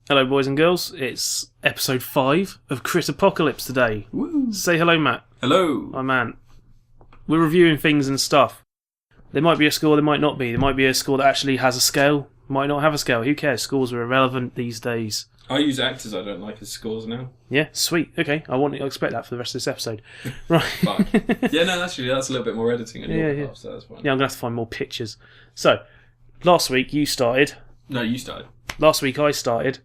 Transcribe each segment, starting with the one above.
Hello, boys and girls. It's episode 5 of Critapocalypse today. Woo. Say hello, Matt. Hello. Hi, man. We're reviewing things and stuff. There might be a score, there might not be. There might be a score that actually has a scale, might not have a scale. Who cares? Scores are irrelevant these days. I use actors I don't like as scores now. Yeah, sweet. Okay, I expect that for the rest of this episode. Right. Yeah, no, that's a little bit more editing on your behalf, so that's fine. Yeah, I'm going to have to find more pictures. So, last week you started. No, you started. Last week I started.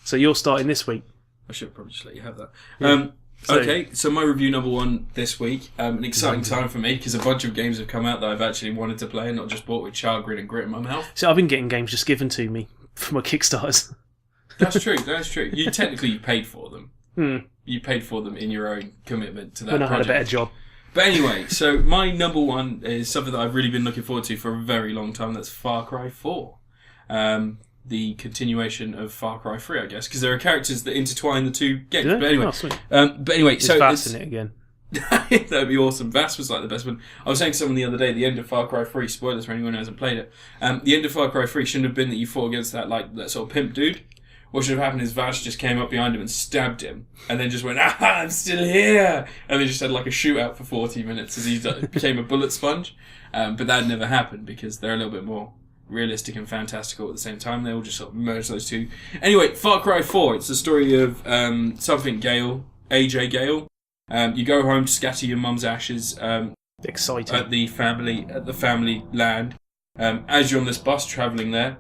So you're starting this week. I should probably just let you have that. Yeah. So my review number 1 this week, an exciting time for me because a bunch of games have come out that I've actually wanted to play and not just bought with chagrin and grit in my mouth. So I've been getting games just given to me for my Kickstarters. That's true. You technically paid for them. You paid for them in your own commitment to that when I project. had a better job. But anyway, so my number 1 is something that I've really been looking forward to for a very long time. That's Far Cry 4. The continuation of Far Cry 3, I guess, because there are characters that intertwine the two games. Yeah? But anyway, It's Vass in it again. That'd be awesome. Vass was like the best one. I was saying to someone the other day, the end of Far Cry 3, spoilers for anyone who hasn't played it, the end of Far Cry 3 shouldn't have been that you fought against that sort of pimp dude. What should have happened is Vash just came up behind him and stabbed him, and then just went, I'm still here! And they just had like a shootout for 40 minutes as he became a bullet sponge. But that never happened because they're a little bit more realistic and fantastical at the same time. They all just sort of merge those two. Anyway, Far Cry 4, it's the story of something Gale, AJ Gale. You go home to scatter your mum's ashes Exciting. at the family land. As you're on this bus travelling there,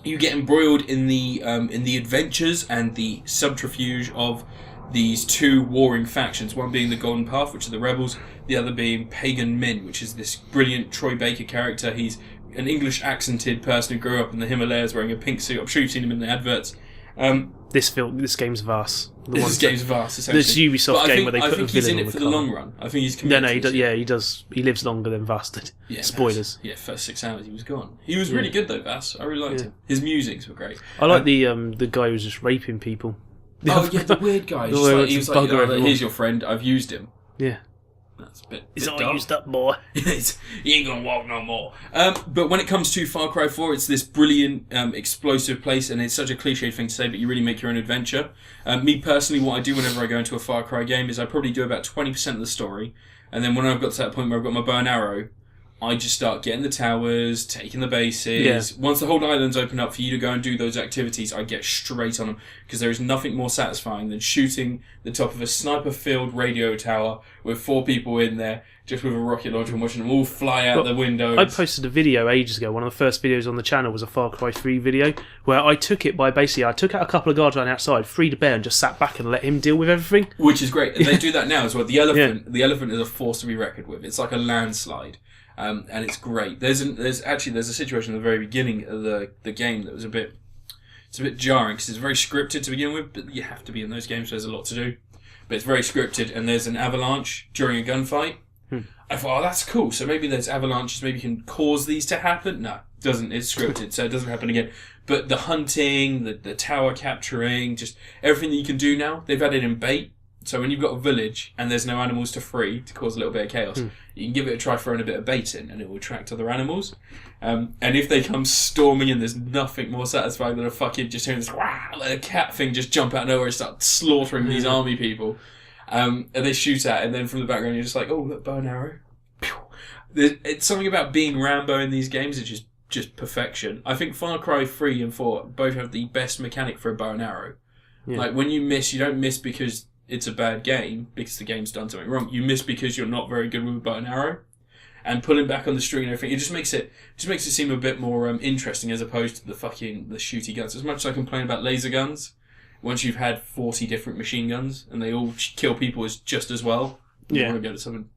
you get embroiled in the adventures and the subterfuge of these two warring factions, one being the Golden Path, which are the rebels, the other being Pagan Min, which is this brilliant Troy Baker character. He's an English accented person who grew up in the Himalayas wearing a pink suit. I'm sure you've seen him in the adverts. This game's Vass. This game's Vass, essentially. This Ubisoft game where they put a villain on the I think he's in it for the long run. I think he's committed. No, he does. He lives longer than Vass did. Yeah, spoilers. Yeah, first 6 hours he was gone. He was really good though, Vass. I really liked him. His musings were great. I like the guy who was just raping people. The weird guy. He was like, here's your friend. I've used him. Yeah. That's a bit. He's all used up, boy. He ain't gonna walk no more. But when it comes to Far Cry 4, it's this brilliant, explosive place, and it's such a cliched thing to say, but you really make your own adventure. Me personally, what I do whenever I go into a Far Cry game is I probably do about 20% of the story, and then when I've got to that point where I've got my bow and arrow, I just start getting the towers, taking the bases. Yeah. Once the whole island's open up for you to go and do those activities, I get straight on them, because there is nothing more satisfying than shooting the top of a sniper-filled radio tower with 4 people in there, just with a rocket launcher and watching them all fly out the windows. I posted a video ages ago. One of the first videos on the channel was a Far Cry 3 video, where I took it by basically, I took out a couple of guards right outside, freed a bear, and just sat back and let him deal with everything. Which is great. And they do that now as well. The elephant is a force to be reckoned with. It's like a landslide. And it's great. There's a situation at the very beginning of the game that was a bit jarring because it's very scripted to begin with, but you have to be in those games, so there's a lot to do. But it's very scripted, and there's an avalanche during a gunfight. I thought, that's cool, so maybe there's avalanches, maybe you can cause these to happen. No, it doesn't. It's scripted, so it doesn't happen again. But the hunting, the tower capturing, just everything that you can do now, they've added in bait. So when you've got a village and there's no animals to free to cause a little bit of chaos, you can give it a try throwing a bit of bait in and it will attract other animals. And if they come storming in, there's nothing more satisfying than a fucking just hearing this like a cat thing just jump out of nowhere and start slaughtering these army people. And they shoot at it, and then from the background you're just like, oh, look, bow and arrow. It's something about being Rambo in these games, it's just perfection. I think Far Cry 3 and 4 both have the best mechanic for a bow and arrow. Yeah. Like when you miss, you don't miss because it's a bad game, because the game's done something wrong. You miss because you're not very good with a bow and arrow. And pulling back on the string and everything, it just makes it seem a bit more interesting as opposed to the shooty guns. As much as I complain about laser guns, once you've had 40 different machine guns and they all kill people just as well, you want to go to something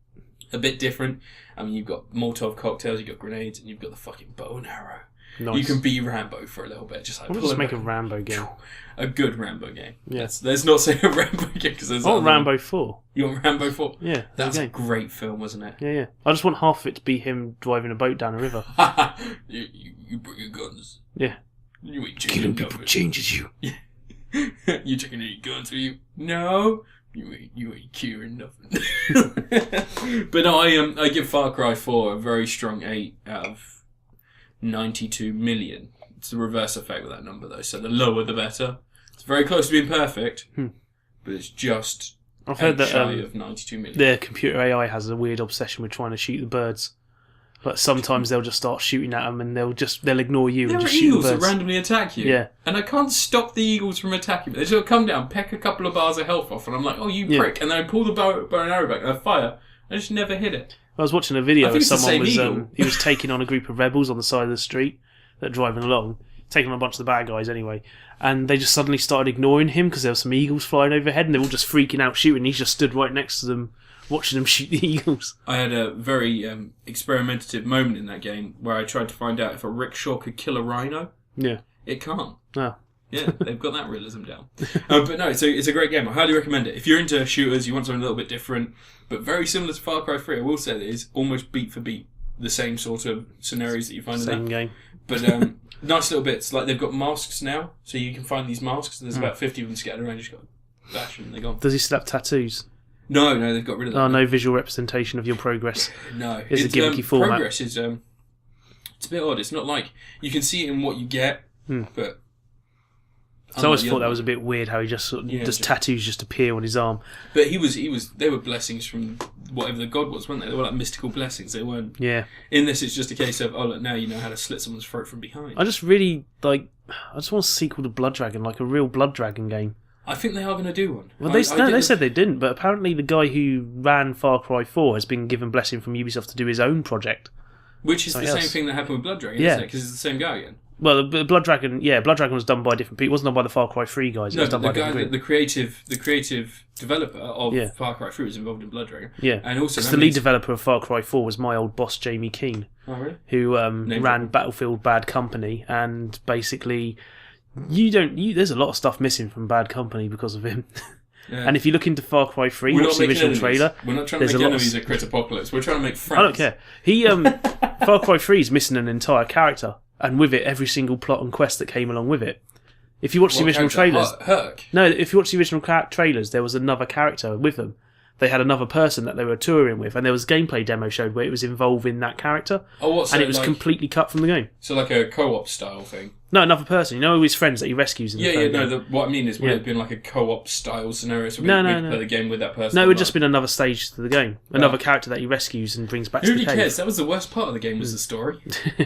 a bit different. I mean, you've got Molotov cocktails, you've got grenades, and you've got the fucking bow and arrow. Nice. You can be Rambo for a little bit, just like. We'll just make a Rambo game. A good Rambo game. Yes. Let's not say a Rambo game because there's. Oh, Rambo 4. You want Rambo 4? Yeah. That's a great film, wasn't it? Yeah. I just want half of it to be him driving a boat down a river. you bring your guns. Yeah. You ain't killing people changes you. Yeah. You taking any guns with you? No. You ain't curing nothing. But no, I give Far Cry 4 a very strong 8 out of 92 million. it's the reverse effect with that number, though. So the lower, the better. It's very close to being perfect, but it's just I've heard that shy of 92 million. The computer AI has a weird obsession with trying to shoot the birds. Like sometimes they'll just start shooting at them, and they'll ignore you and just shoot the birds. There are eagles that randomly attack you. Yeah. And I can't stop the eagles from attacking me. They just come down, peck a couple of bars of health off, and I'm like, oh, you prick. And then I pull the bow and arrow back, and I fire. I just never hit it. I was watching a video where someone was he was taking on a group of rebels on the side of the street that are driving along, taking on a bunch of the bad guys anyway, and they just suddenly started ignoring him because there were some eagles flying overhead, and they were all just freaking out shooting. He just stood right next to them, watching them shoot the eagles. I had a very experimentative moment in that game where I tried to find out if a rickshaw could kill a rhino. Yeah. It can't. Oh. Yeah, they've got that realism down. But no, it's a great game. I highly recommend it. If you're into shooters, you want something a little bit different, but very similar to Far Cry 3, I will say that it's almost beat for beat the same sort of scenarios that you find in that. Same game. But nice little bits. Like, they've got masks now, so you can find these masks, and there's about 50 of them scattered around. You just got to bash them, and they're gone. Does he still have tattoos? No, they've got rid of that. Oh, no visual representation of your progress. No. It's a gimmicky format. Progress is, it's a bit odd. It's not like, you can see it in what you get, but... So I always thought that was a bit weird how he just tattoos just appear on his arm. But they were blessings from whatever the god was, weren't they? They were like mystical blessings. They weren't. Yeah. In this, it's just a case of, oh, look, now you know how to slit someone's throat from behind. I just really, I just want a sequel to Blood Dragon, like a real Blood Dragon game. I think they are going to do one. Well, they said they didn't, but apparently the guy who ran Far Cry 4 has been given blessing from Ubisoft to do his own project. Which is the same thing that happened with Blood Dragon, isn't it? Because it's the same guy again. Well, Blood Dragon was done by different people. It wasn't done by the Far Cry 3 guys. It was done by the creative developer of Far Cry 3 was involved in Blood Dragon. Yeah, and also the lead developer of Far Cry 4 was my old boss Jamie Keane, who ran Battlefield Bad Company, and basically, there's a lot of stuff missing from Bad Company because of him. Yeah. And if you look into Far Cry 3, watch the original trailer. We're not trying to make enemies at Critapocalypse. We're trying to make friends. I don't care. Far Cry 3 is missing an entire character. And with it, every single plot and quest that came along with it. If you watch the original trailers... Herc? No, if you watch the original trailers, there was another character with them. They had another person that they were touring with, and there was a gameplay demo showed where it was involving that character. Oh, what? So and it was completely cut from the game. So like a co-op style thing? No, another person. You know all his friends that he rescues in the third game? What I mean is, would it have been like a co-op style scenario? So we play the game with that person? No, it would just been another stage to the game. Another character that he rescues and brings back to the cave. Who really cares? That was the worst part of the game, was the story.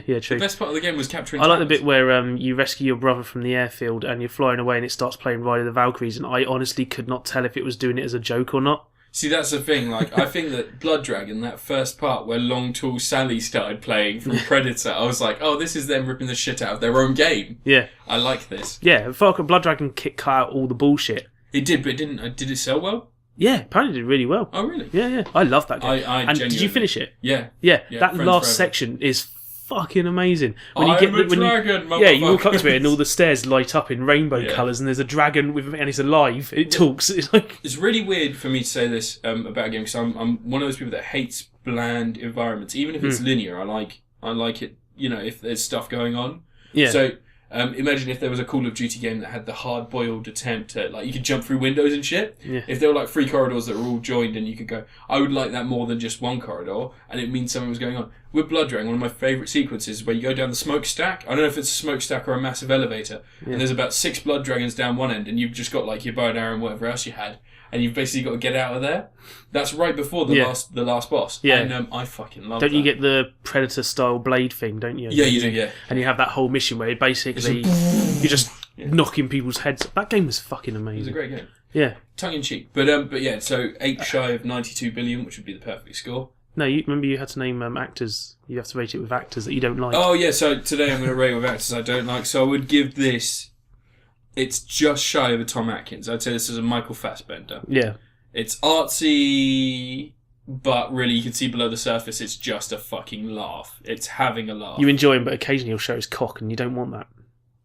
Yeah, true. The best part of the game was capturing I like the bit where you rescue your brother from the airfield and you're flying away and it starts playing Ride of the Valkyries, and I honestly could not tell if it was doing it as a joke or not. See, that's the thing. Like, I think that Blood Dragon, that first part where Long Tall Sally started playing from Predator, I was like, oh, this is them ripping the shit out of their own game. Yeah. I like this. Yeah, Blood Dragon cut out all the bullshit. It did, but it didn't. Did it sell well? Yeah, apparently it did really well. Oh, really? Yeah. I love that game. And did you finish it? Yeah. Yeah, that last section is fucking amazing. When you dragon, you walk up to it and all the stairs light up in rainbow colours, and there's a dragon and it's alive. It talks. It's really weird for me to say this about a game, because I'm one of those people that hates bland environments. Even if it's linear, I like it. You know, if there's stuff going on. Yeah. So imagine if there was a Call of Duty game that had the hard-boiled attempt at, like, you could jump through windows and shit. Yeah. If there were like 3 corridors that were all joined and you could go, I would like that more than just one corridor, and it means something was going on. With Blood Dragon, one of my favourite sequences is where you go down the smokestack. I don't know if it's a smokestack or a massive elevator, and there's about 6 blood dragons down one end, and you've just got like your bow and arrow and whatever else you had, and you've basically got to get out of there. That's right before the last boss. Yeah. And I fucking love that. Don't you get the Predator-style blade thing, don't you? Yeah, you do, yeah. And you have that whole mission where basically you're just knocking people's heads. That game was fucking amazing. It was a great game. Yeah. Tongue-in-cheek. But yeah, so 8 shy of 92 billion, which would be the perfect score. No, remember you had to name actors. You have to rate it with actors that you don't like. Oh, yeah, so today I'm going to rate it with actors I don't like. So I would give this... It's just shy of a Tom Atkins. I'd say this is a Michael Fassbender. Yeah. It's artsy, but really you can see below the surface it's just a fucking laugh. It's having a laugh. You enjoy him, but occasionally he'll show his cock and you don't want that.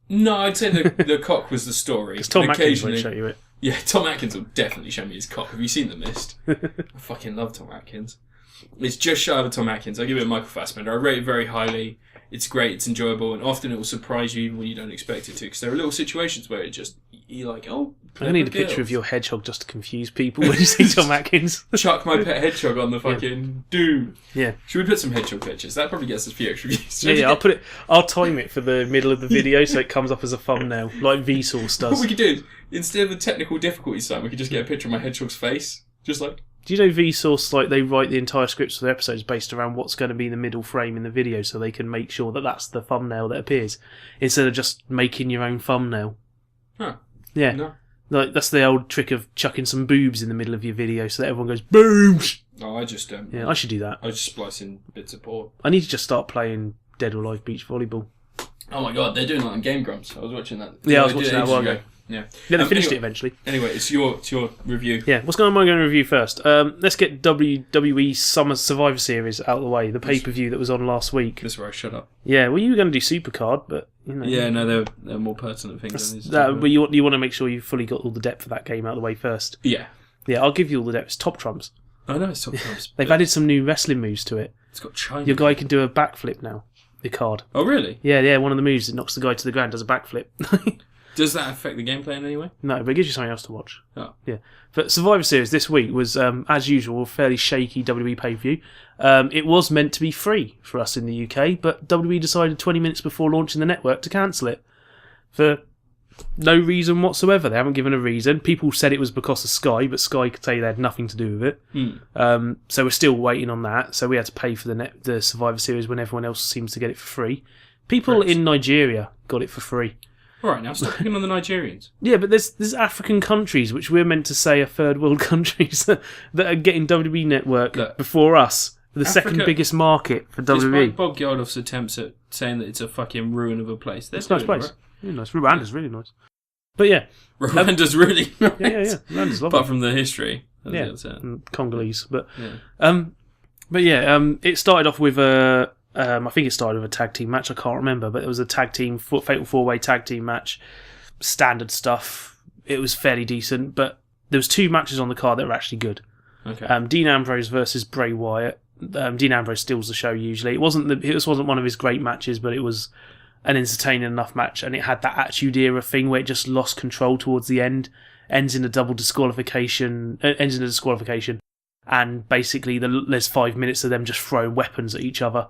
No, I'd say the cock was the story. Because Tom Atkins won't show you it. Yeah, Tom Atkins will definitely show me his cock. Have you seen The Mist? I fucking love Tom Atkins. It's just shy of a Tom Atkins. I give it a Michael Fassbender. I rate it very highly. it's great, it's enjoyable, and often it will surprise you even when you don't expect it to, because there are little situations where you're like, oh, I need a picture of your hedgehog just to confuse people when you see Tom Atkins. Chuck my pet hedgehog on the fucking dude. Yeah. Should we put some hedgehog pictures? That probably gets us a few extra views. Yeah, I'll time it for the middle of the video so it comes up as a thumbnail, like Vsauce does. What we could do is, instead of the technical difficulty sign, we could just get a picture of my hedgehog's face. Just like... Do you know Vsauce, like, they write the entire scripts for the episodes based around what's going to be the middle frame in the video so they can make sure that that's the thumbnail that appears, instead of just making your own thumbnail. Huh. Yeah. No. Like, that's the old trick of chucking some boobs in the middle of your video so that everyone goes, boobs! Oh, I just... yeah, I should do that. I just splice in bits of porn. I need to just start playing Dead or Alive Beach Volleyball. Oh my god, they're doing that on Game Grumps. I was watching that. Yeah, I was watching that a while ago. Yeah, they finished it eventually. Anyway, it's your review. Yeah, what's going on? I'm going to review first. Let's get WWE Summer Survivor Series out of the way. The pay-per-view that was on last week. This is where I shut up. Yeah, well, you were going to do Supercard, but you know. Yeah, no, they're more pertinent things. But you want to make sure you've fully got all the depth of that game out of the way first. Yeah. Yeah, I'll give you all the depth. It's Top Trumps. I know it's Top Trumps. They've added some new wrestling moves to it. It's got China. Your guy can do a backflip now. The card. Oh, really? Yeah. One of the moves that knocks the guy to the ground does a backflip. Does that affect the gameplay in any way? No, but it gives you something else to watch. Oh. Yeah. But Survivor Series this week was, as usual, a fairly shaky WWE pay-per-view. It was meant to be free for us in the UK, but WWE decided 20 minutes before launching the network to cancel it. For no reason whatsoever. They haven't given a reason. People said it was because of Sky, but Sky could say they had nothing to do with it. So we're still waiting on that. So we had to pay for the Survivor Series when everyone else seems to get it for free. People in Nigeria got it for free. All right, now stop picking on the Nigerians. Yeah, but there's African countries, which we're meant to say are third world countries, that are getting WWE Network before us. The second biggest market for WWE. Despite Bob Geldof's attempts at saying that it's a fucking ruin of a place. It's a nice place. Right? Really nice. Rwanda's really nice. But yeah. Rwanda's really nice. Yeah. Rwanda's lovely. Apart from the history. Yeah, and Congolese. But it started off with I think it started with a tag team match. I can't remember, but it was a tag team fatal 4-way tag team match. Standard stuff. It was fairly decent, but there was 2 matches on the card that were actually good. Okay. Dean Ambrose versus Bray Wyatt. Dean Ambrose steals the show usually. This wasn't one of his great matches, but it was an entertaining enough match, and it had that Attitude Era thing where it just lost control towards the end. Ends in a disqualification, and basically there's 5 minutes of them just throwing weapons at each other.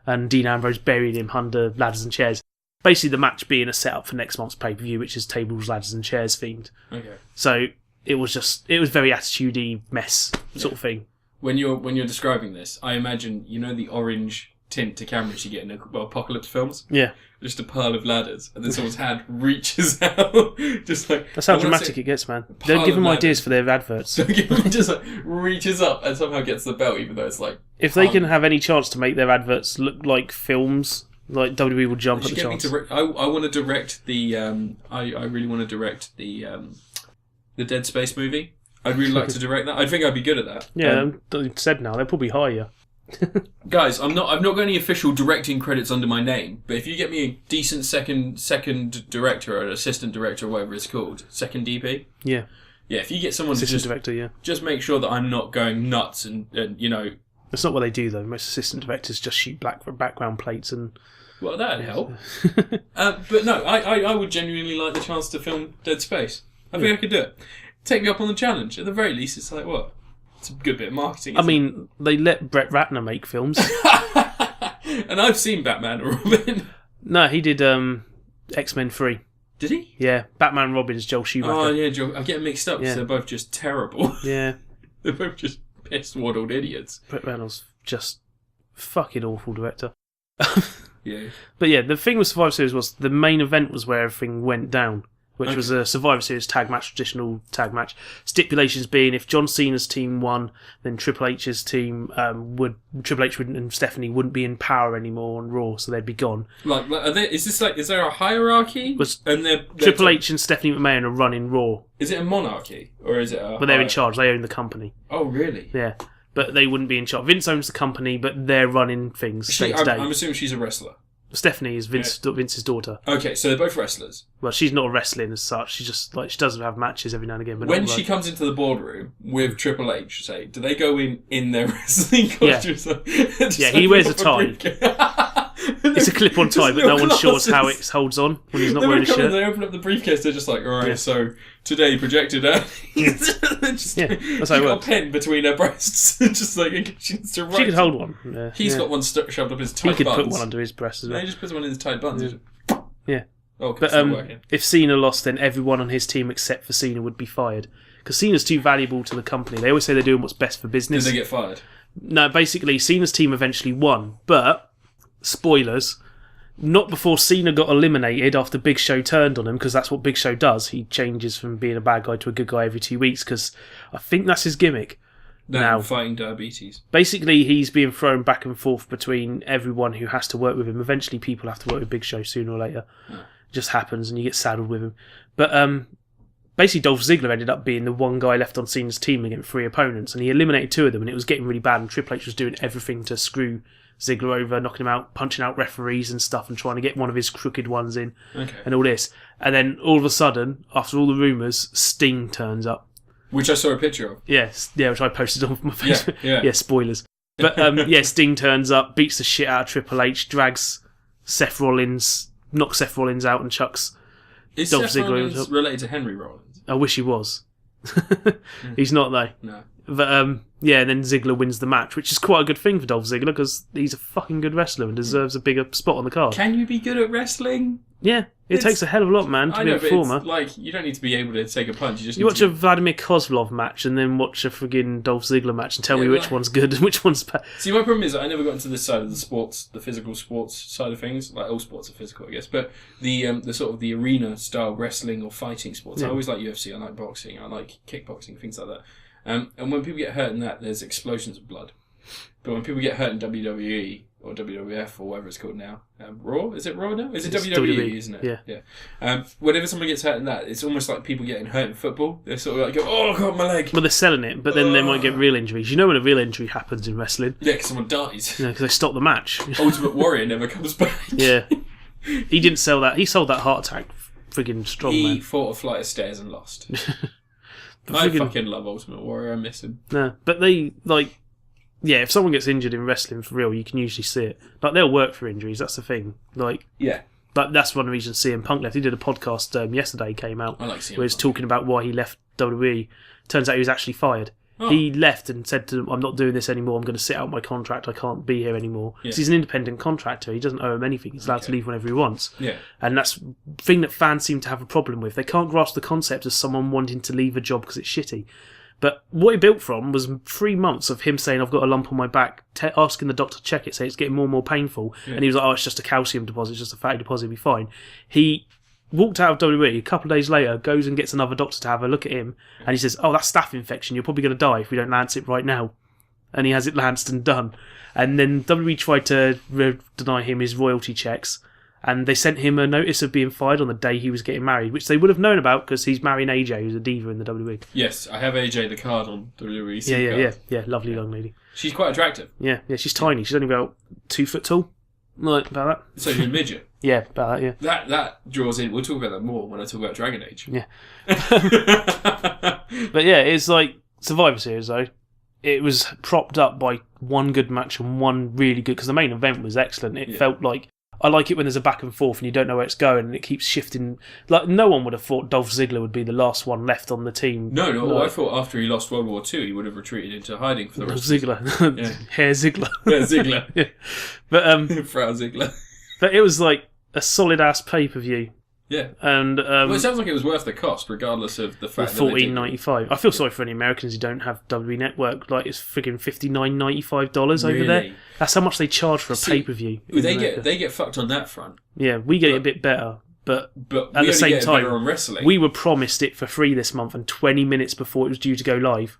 And Dean Ambrose buried him under ladders and chairs. Basically, the match being a setup for next month's pay-per-view, which is tables, ladders, and chairs themed. Okay. So it was very attitude-y mess sort of thing. When you're describing this, I imagine the orange tint to cameras you get in apocalypse films. Yeah. Just a pile of ladders, and then someone's hand reaches out, just like... That's how dramatic it gets, man. Don't give them ideas for their adverts. Don't give them just reaches up and somehow gets the belt, even though it's like... If they can have any chance to make their adverts look like films, like WWE will jump at the chance. I want to direct the... I really want to direct the Dead Space movie. I'd really like to direct that. I think I'd be good at that. Yeah, they've said now. They'll probably hire you. Guys, I've not got any official directing credits under my name, but if you get me a decent second director or assistant director or whatever it's called, second DP. Yeah, if you get someone assistant director, just make sure that I'm not going nuts and That's not what they do though. Most assistant directors just shoot black background plates and. Well, that'd help. But no, I would genuinely like the chance to film Dead Space. I think I could do it. Take me up on the challenge. At the very least, it's like what. It's a good bit of marketing. I mean, they let Brett Ratner make films. And I've seen Batman and Robin. No, he did X-Men 3. Did he? Yeah, Batman and Robin's Joel Schumacher. Oh, yeah, Joel. I get them mixed up because they're both just terrible. Yeah. They're both just piss-waddled idiots. Brett Ratner's just fucking awful director. Yeah. But yeah, the thing with Survivor Series was the main event was where everything went down. Which was a Survivor Series tag match, traditional tag match. Stipulations being if John Cena's team won, then Triple H's team and Stephanie wouldn't be in power anymore on Raw, so they'd be gone. Is there a hierarchy? Triple H and Stephanie McMahon are running Raw. Is it a monarchy or is it? But they're in charge. They own the company. Oh, really? Yeah, but they wouldn't be in charge. Vince owns the company, but they're running things day to day. I'm assuming she's a wrestler. Stephanie is Vince's daughter. Okay, so they're both wrestlers. Well, she's not wrestling as such. She just she doesn't have matches every now and again. But when she comes into the boardroom with Triple H, do they go in their wrestling costumes? Yeah, he wears a tie. It's a clip-on tie, but no one's sure how it holds on when he's not wearing a shirt. They open up the briefcase, they're just like, alright, so today projected that's how it got works. a pen between her breasts, just like in case she needs to write. She could hold one. He's got one shoved up his tight buns. He could put one under his breast as well. No, he just puts one in his tight buns. Yeah. Oh, but if Cena lost, then everyone on his team except for Cena would be fired. Because Cena's too valuable to the company. They always say they're doing what's best for business. Did they get fired? No, basically, Cena's team eventually won. But, spoilers, not before Cena got eliminated after Big Show turned on him, because that's what Big Show does. He changes from being a bad guy to a good guy every 2 weeks, because I think that's his gimmick. Now, fighting diabetes. Basically, he's being thrown back and forth between everyone who has to work with him. Eventually, people have to work with Big Show sooner or later. It just happens, and you get saddled with him. But, basically, Dolph Ziggler ended up being the one guy left on Cena's team against 3 opponents, and he eliminated 2 of them, and it was getting really bad, and Triple H was doing everything to screw Ziggler over, knocking him out, punching out referees and stuff, and trying to get one of his crooked ones in, and all this. And then, all of a sudden, after all the rumours, Sting turns up. Which I saw a picture of. Yes, which I posted on my Facebook. Yeah, spoilers. But, Sting turns up, beats the shit out of Triple H, drags Seth Rollins, knocks Seth Rollins out, and chucks Is Dolph Seth Ziggler Rollins related to Henry Rollins? I wish he was. He's not, though. No. But, and then Ziggler wins the match, which is quite a good thing for Dolph Ziggler, because he's a fucking good wrestler and deserves a bigger spot on the card. Can you be good at wrestling? Yeah, it takes a hell of a lot, man, to be a performer. It's like, you don't need to be able to take a punch. You watch a Vladimir Kozlov match and then watch a friggin' Dolph Ziggler match and tell me which one's good and which one's bad. See, my problem is I never got into this side of the sports, the physical sports side of things. Like, all sports are physical, I guess. But the sort of the arena-style wrestling or fighting sports, I always like UFC, I like boxing, I like kickboxing, things like that. And when people get hurt in that, there's explosions of blood. But when people get hurt in WWE or WWF or whatever it's called now, Raw? Is it Raw now? It's WWE, isn't it? Yeah. Whenever someone gets hurt in that, it's almost like people getting hurt in football. They're sort of like, oh god, my leg. Well, they're selling it, but then they might get real injuries. You know when a real injury happens in wrestling? Yeah, because someone dies. Yeah, because they stop the match. Ultimate Warrior never comes back. Yeah. He didn't sell that. He sold that heart attack friggin' strong, man. He fought a flight of stairs and lost. I fucking love Ultimate Warrior. I miss him. No, but they, like... Yeah, if someone gets injured in wrestling for real, you can usually see it. Like, they'll work for injuries, that's the thing. Like, yeah. But that's one reason CM Punk left. He did a podcast yesterday, came out, I like CM where he was Punk. talking about why he left WWE. Turns out he was actually fired. Oh. He left and said to them, I'm not doing this anymore, I'm going to sit out my contract, I can't be here anymore. Yeah. Because he's an independent contractor, he doesn't owe him anything, he's allowed to leave whenever he wants. Yeah. And that's the thing that fans seem to have a problem with. They can't grasp the concept of someone wanting to leave a job because it's shitty. But what he built from was 3 months of him saying, I've got a lump on my back, asking the doctor to check it, saying it's getting more and more painful. Yeah. And he was like, oh, it's just a calcium deposit, it's just a fatty deposit, it'll be fine. He walked out of WWE, a couple of days later, goes and gets another doctor to have a look at him, and he says, oh, that's staph infection, you're probably going to die if we don't lance it right now. And he has it lanced and done. And then WWE tried to deny him his royalty checks, and they sent him a notice of being fired on the day he was getting married, which they would have known about because he's marrying AJ, who's a diva in the WWE. Yes, I have AJ the card on WWE. Yeah, lovely young lady. She's quite attractive. Yeah, she's tiny. She's only about 2 foot tall. Like, about that. So you're a midget. Yeah, about that, yeah. That draws in, we'll talk about that more when I talk about Dragon Age. Yeah. But yeah, it's like Survivor Series, though. It was propped up by one good match and one really good, because the main event was excellent. It felt like, I like it when there's a back and forth and you don't know where it's going and it keeps shifting. Like, no one would have thought Dolph Ziggler would be the last one left on the team. No. I thought after he lost World War II, he would have retreated into hiding for the rest of Ziggler. Yeah. Herr Ziggler. Yeah, Ziggler. Yeah. But, Frau Ziggler. But it was like a solid-ass pay-per-view. Yeah. And well, it sounds like it was worth the cost, regardless of the fact that $14.95. I feel sorry for any Americans who don't have WWE Network. Like, it's friggin' $59.95 over there. That's how much they charge for a pay-per-view. They get fucked on that front. Yeah, we get it a bit better. But at the same time, on wrestling. We were promised it for free this month, and 20 minutes before it was due to go live,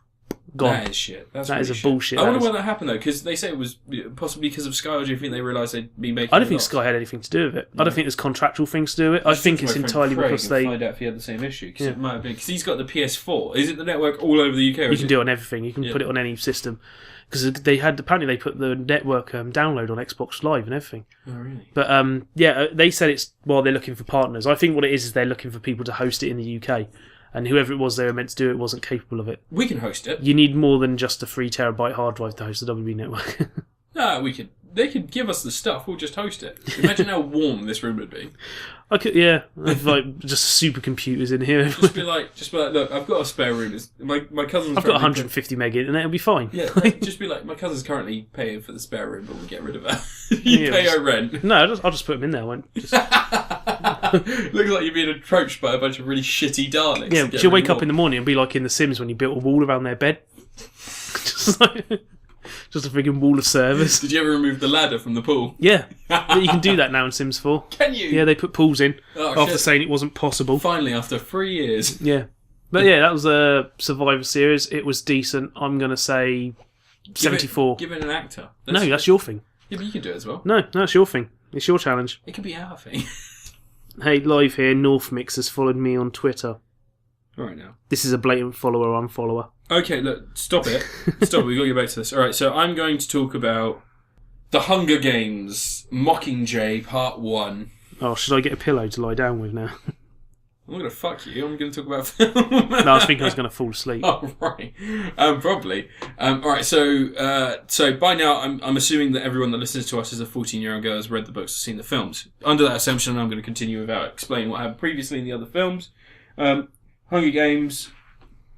gone. That is shit. That really is a shit. bullshit. I wonder why that happened, though, because they say it was possibly because of Sky, or do you think they realised they'd be making I don't think Sky had anything to do with it. No. I don't think there's contractual things to do with it. I think it's entirely because they... find out if he had the same issue, because it might have been... Because he's got the PS4. Is it the network all over the UK? You can do it on everything. You can put it on any system. Because apparently they put the network download on Xbox Live and everything. Oh, really? But, they said it's while they're looking for partners. I think what it is they're looking for people to host it in the UK. And whoever it was they were meant to do it wasn't capable of it. We can host it. You need more than just a 3 terabyte hard drive to host the WWE Network. No, we could. they could give us the stuff. We'll just host it. Imagine how warm this room would be. I could, yeah. I've like just supercomputers in here. Just be like, look, I've got a spare room. My cousin's. I've got 150 meg internet. It'll be fine. Yeah, just be like, my cousin's currently paying for the spare room, but we'll get rid of her. You pay her rent. No, I'll just put them in there. I won't just... Looks like you're being approached by a bunch of really shitty Daleks. Yeah, she'll wake up in the morning and be like in The Sims when you built a wall around their bed. Just a frigging wall of servers. Did you ever remove the ladder from the pool? Yeah. You can do that now in Sims 4. Can you? Yeah, they put pools in after saying it wasn't possible. Finally, after 3 years. Yeah. But yeah, that was a Survivor Series. It was decent. I'm going to say 74. Give it an actor. That's your thing. Yeah, but you can do it as well. No, it's your thing. It's your challenge. It could be our thing. Hey, live here, Northmix has followed me on Twitter. Alright now. This is a blatant follower-unfollower. Okay, look, stop it. We've got to get back to this. Alright, so I'm going to talk about The Hunger Games, Mockingjay, Part 1. Oh, should I get a pillow to lie down with now? I'm not going to fuck you, I'm going to talk about film. No, I was thinking I was going to fall asleep. Oh, right. Probably. Alright, so by now, I'm assuming that everyone that listens to us is a 14-year-old girl has read the books, has seen the films. Under that assumption, I'm going to continue without explaining what happened previously in the other films. Hunger Games,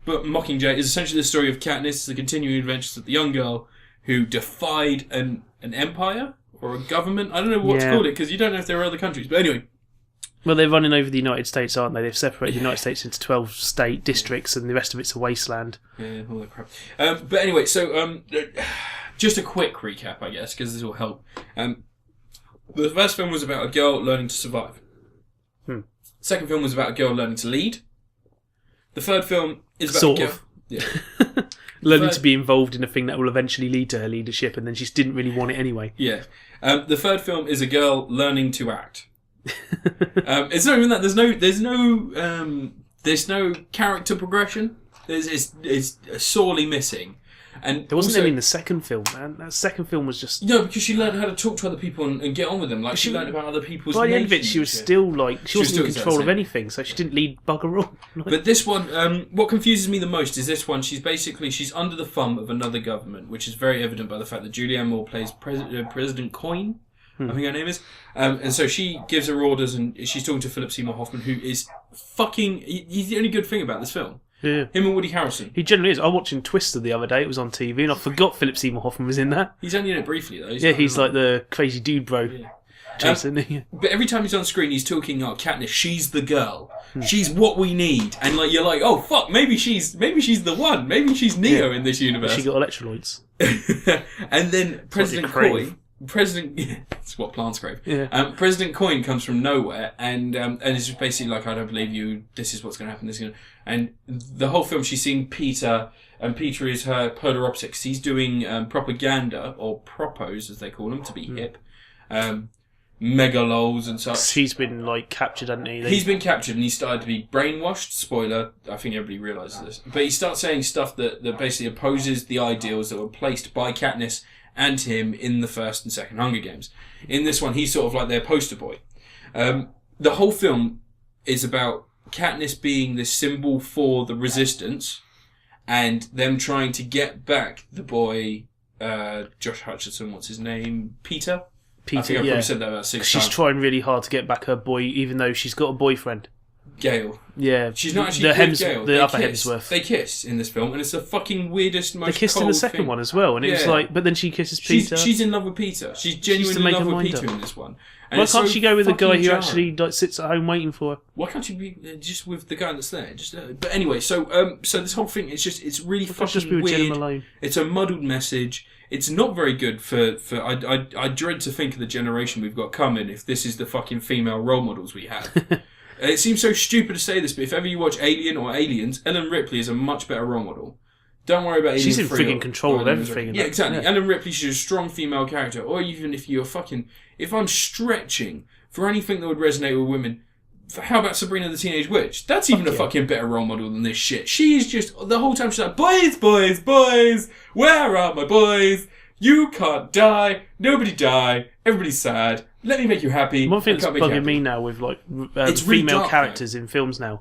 but Mockingjay is essentially the story of Katniss, the continuing adventures of the young girl who defied an empire or a government. I don't know what to call it because you don't know if there are other countries. But anyway. Well, they're running over the United States, aren't they? They've separated the United States into 12 state districts and the rest of it's a wasteland. Yeah, all that crap. But anyway, so just a quick recap, I guess, because this will help. The first film was about a girl learning to survive. Second film was about a girl learning to lead. The third film is about a girl... Yeah. Learning to be involved in a thing that will eventually lead to her leadership, and then she didn't really want it anyway. Yeah. The third film is a girl learning to act. It's not even that. There's no character progression. It's sorely missing. And there wasn't any in the second film, man. That second film was just... No, because she learned how to talk to other people and get on with them. Like, she learned about other people's nations. By the end of it, she was still, like... She wasn't in control of anything, so she didn't lead bugger all. But this one, what confuses me the most is this one. She's under the thumb of another government, which is very evident by the fact that Julianne Moore plays President Coyne. I think her name is. And so she gives her orders, and she's talking to Philip Seymour Hoffman, who is fucking... He's the only good thing about this film. Yeah. Him and Woody Harrelson. He generally is. I was watching Twister the other day. It was on TV, and I forgot Philip Seymour Hoffman was in that. He's only in it briefly, though. He's like the crazy dude bro. Yeah. Jason. But every time he's on screen, he's talking like Katniss. She's the girl. She's what we need. And like you're like, oh fuck, maybe she's the one. Maybe she's Neo in this universe. She got electrolytes. And then President Coyne. It's what plants crave. Yeah. President Coyne comes from nowhere and it's just basically like, I don't believe you, this is what's going to happen, and the whole film she's seeing Peter, and Peter is her polar opposite, 'cause he's doing propaganda, or propos as they call them, to be hip, megalols and such. He's been like captured, hasn't he? He's been captured and he started to be brainwashed. Spoiler, I think everybody realises this. But he starts saying stuff that basically opposes the ideals that were placed by Katniss and him in the first and second Hunger Games. In this one, he's sort of like their poster boy. The whole film is about Katniss being this symbol for the resistance and them trying to get back the boy, Josh Hutcherson, what's his name? Peter? I think I've probably said that about 6 times. She's trying really hard to get back her boy, even though she's got a boyfriend. Gale. Yeah. She's not actually with Gale. The other Hemsworth. They kiss in this film, and it's the fucking weirdest, most They kissed in the second one as well, and it was like, but then she kisses Peter. She's in love with Peter. She's genuinely in love with Peter in this one. And why can't she go with the guy who actually sits at home waiting for her? Why can't she be just with the guy that's there? But anyway, so this whole thing, it's really fucking weird. It's a muddled message. It's not very good for I dread to think of the generation we've got coming if this is the fucking female role models we have. It seems so stupid to say this, but if ever you watch Alien or Aliens, Ellen Ripley is a much better role model. Don't worry about Alien. She's in freaking control of everything. Yeah, exactly. Yeah. Ellen Ripley, she's a strong female character. Or even if you're if I'm stretching for anything that would resonate with women, how about Sabrina the Teenage Witch? That's even a fucking better role model than this shit. She's just, the whole time she's like, boys, boys, boys, where are my boys? You can't die. Nobody die. Everybody's sad. Let me make you happy. One thing that's bugging me now with like female characters in films now,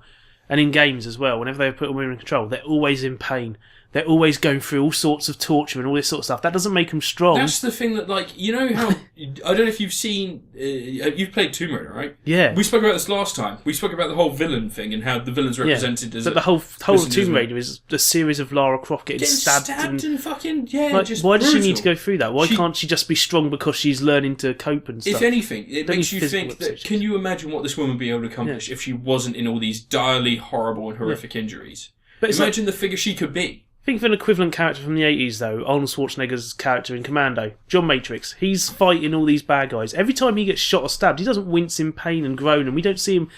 and in games as well, whenever they put a woman in control, they're always in pain. they're always going through all sorts of torture and all this sort of stuff. That doesn't make them strong. That's the thing that, like, you know how... I don't know if you've seen... you've played Tomb Raider, right? Yeah. We spoke about this last time. We spoke about the whole villain thing and how the villain's represented as... But the whole of Tomb Raider is a series of Lara Croft getting stabbed and fucking... Yeah, like, just why does she brutal. need to go through that? Why can't she just be strong because she's learning to cope and stuff? If anything, it makes you think that... Can you imagine what this woman would be able to accomplish if she wasn't in all these direly horrible and horrific injuries? But imagine the figure she could be. Think of an equivalent character from the 80s, though. Arnold Schwarzenegger's character in Commando. John Matrix. He's fighting all these bad guys. Every time he gets shot or stabbed, he doesn't wince in pain and groan, and we don't see him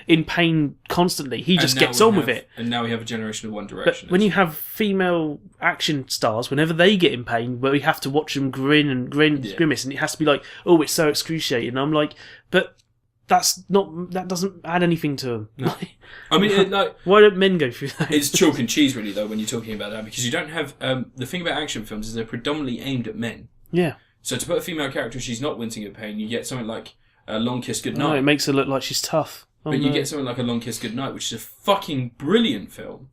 in pain constantly. He just gets on with it. And now we have a generation of One Direction. But when you have female action stars, whenever they get in pain, where we have to watch them grimace, and it has to be like, oh, it's so excruciating. And I'm like, but... that doesn't add anything to them. No. I mean, why don't men go through that? It's chalk and cheese, really, though, when you're talking about that, because you don't have the thing about action films is they're predominantly aimed at men. Yeah. So to put a female character, she's not wincing at pain. You get something like A Long Kiss Goodnight. No, it makes her look like she's tough. You get something like A Long Kiss Goodnight, which is a fucking brilliant film.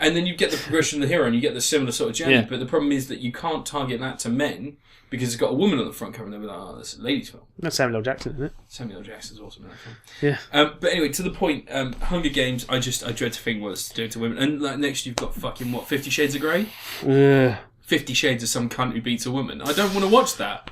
And then you get the progression of the hero, and you get the similar sort of journey. Yeah. But the problem is that you can't target that to men. Because it's got a woman on the front cover and they'll be like, oh, that's a ladies' film. That's Samuel L. Jackson, isn't it? Samuel L. Jackson's awesome in that film. Yeah. But anyway, to the point, Hunger Games, I dread to think what it's doing to women. And like, next you've got fucking, 50 Shades of Grey? Yeah. 50 Shades of some cunt who beats a woman. I don't want to watch that.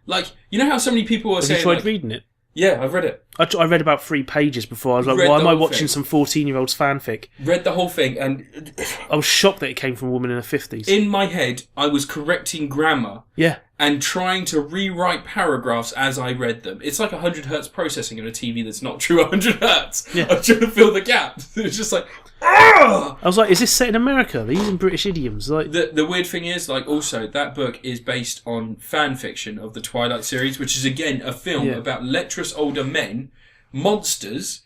Like, you know how so many people are saying... Have you tried reading it? Yeah, I've read it. I read about 3 pages before. I was like, why am I watching some 14-year-old's fanfic? Read the whole thing, and... I was shocked that it came from a woman in her 50s. In my head, I was correcting grammar. Yeah. And trying to rewrite paragraphs as I read them. It's like 100 hertz processing in a TV that's not true 100 hertz. Yeah. I'm trying to fill the gap. It's just like... Argh! I was like, is this set in America? They're using British idioms. Like the weird thing is, like, also, that book is based on fan fiction of the Twilight series, which is, again, a film about lecherous older men, monsters,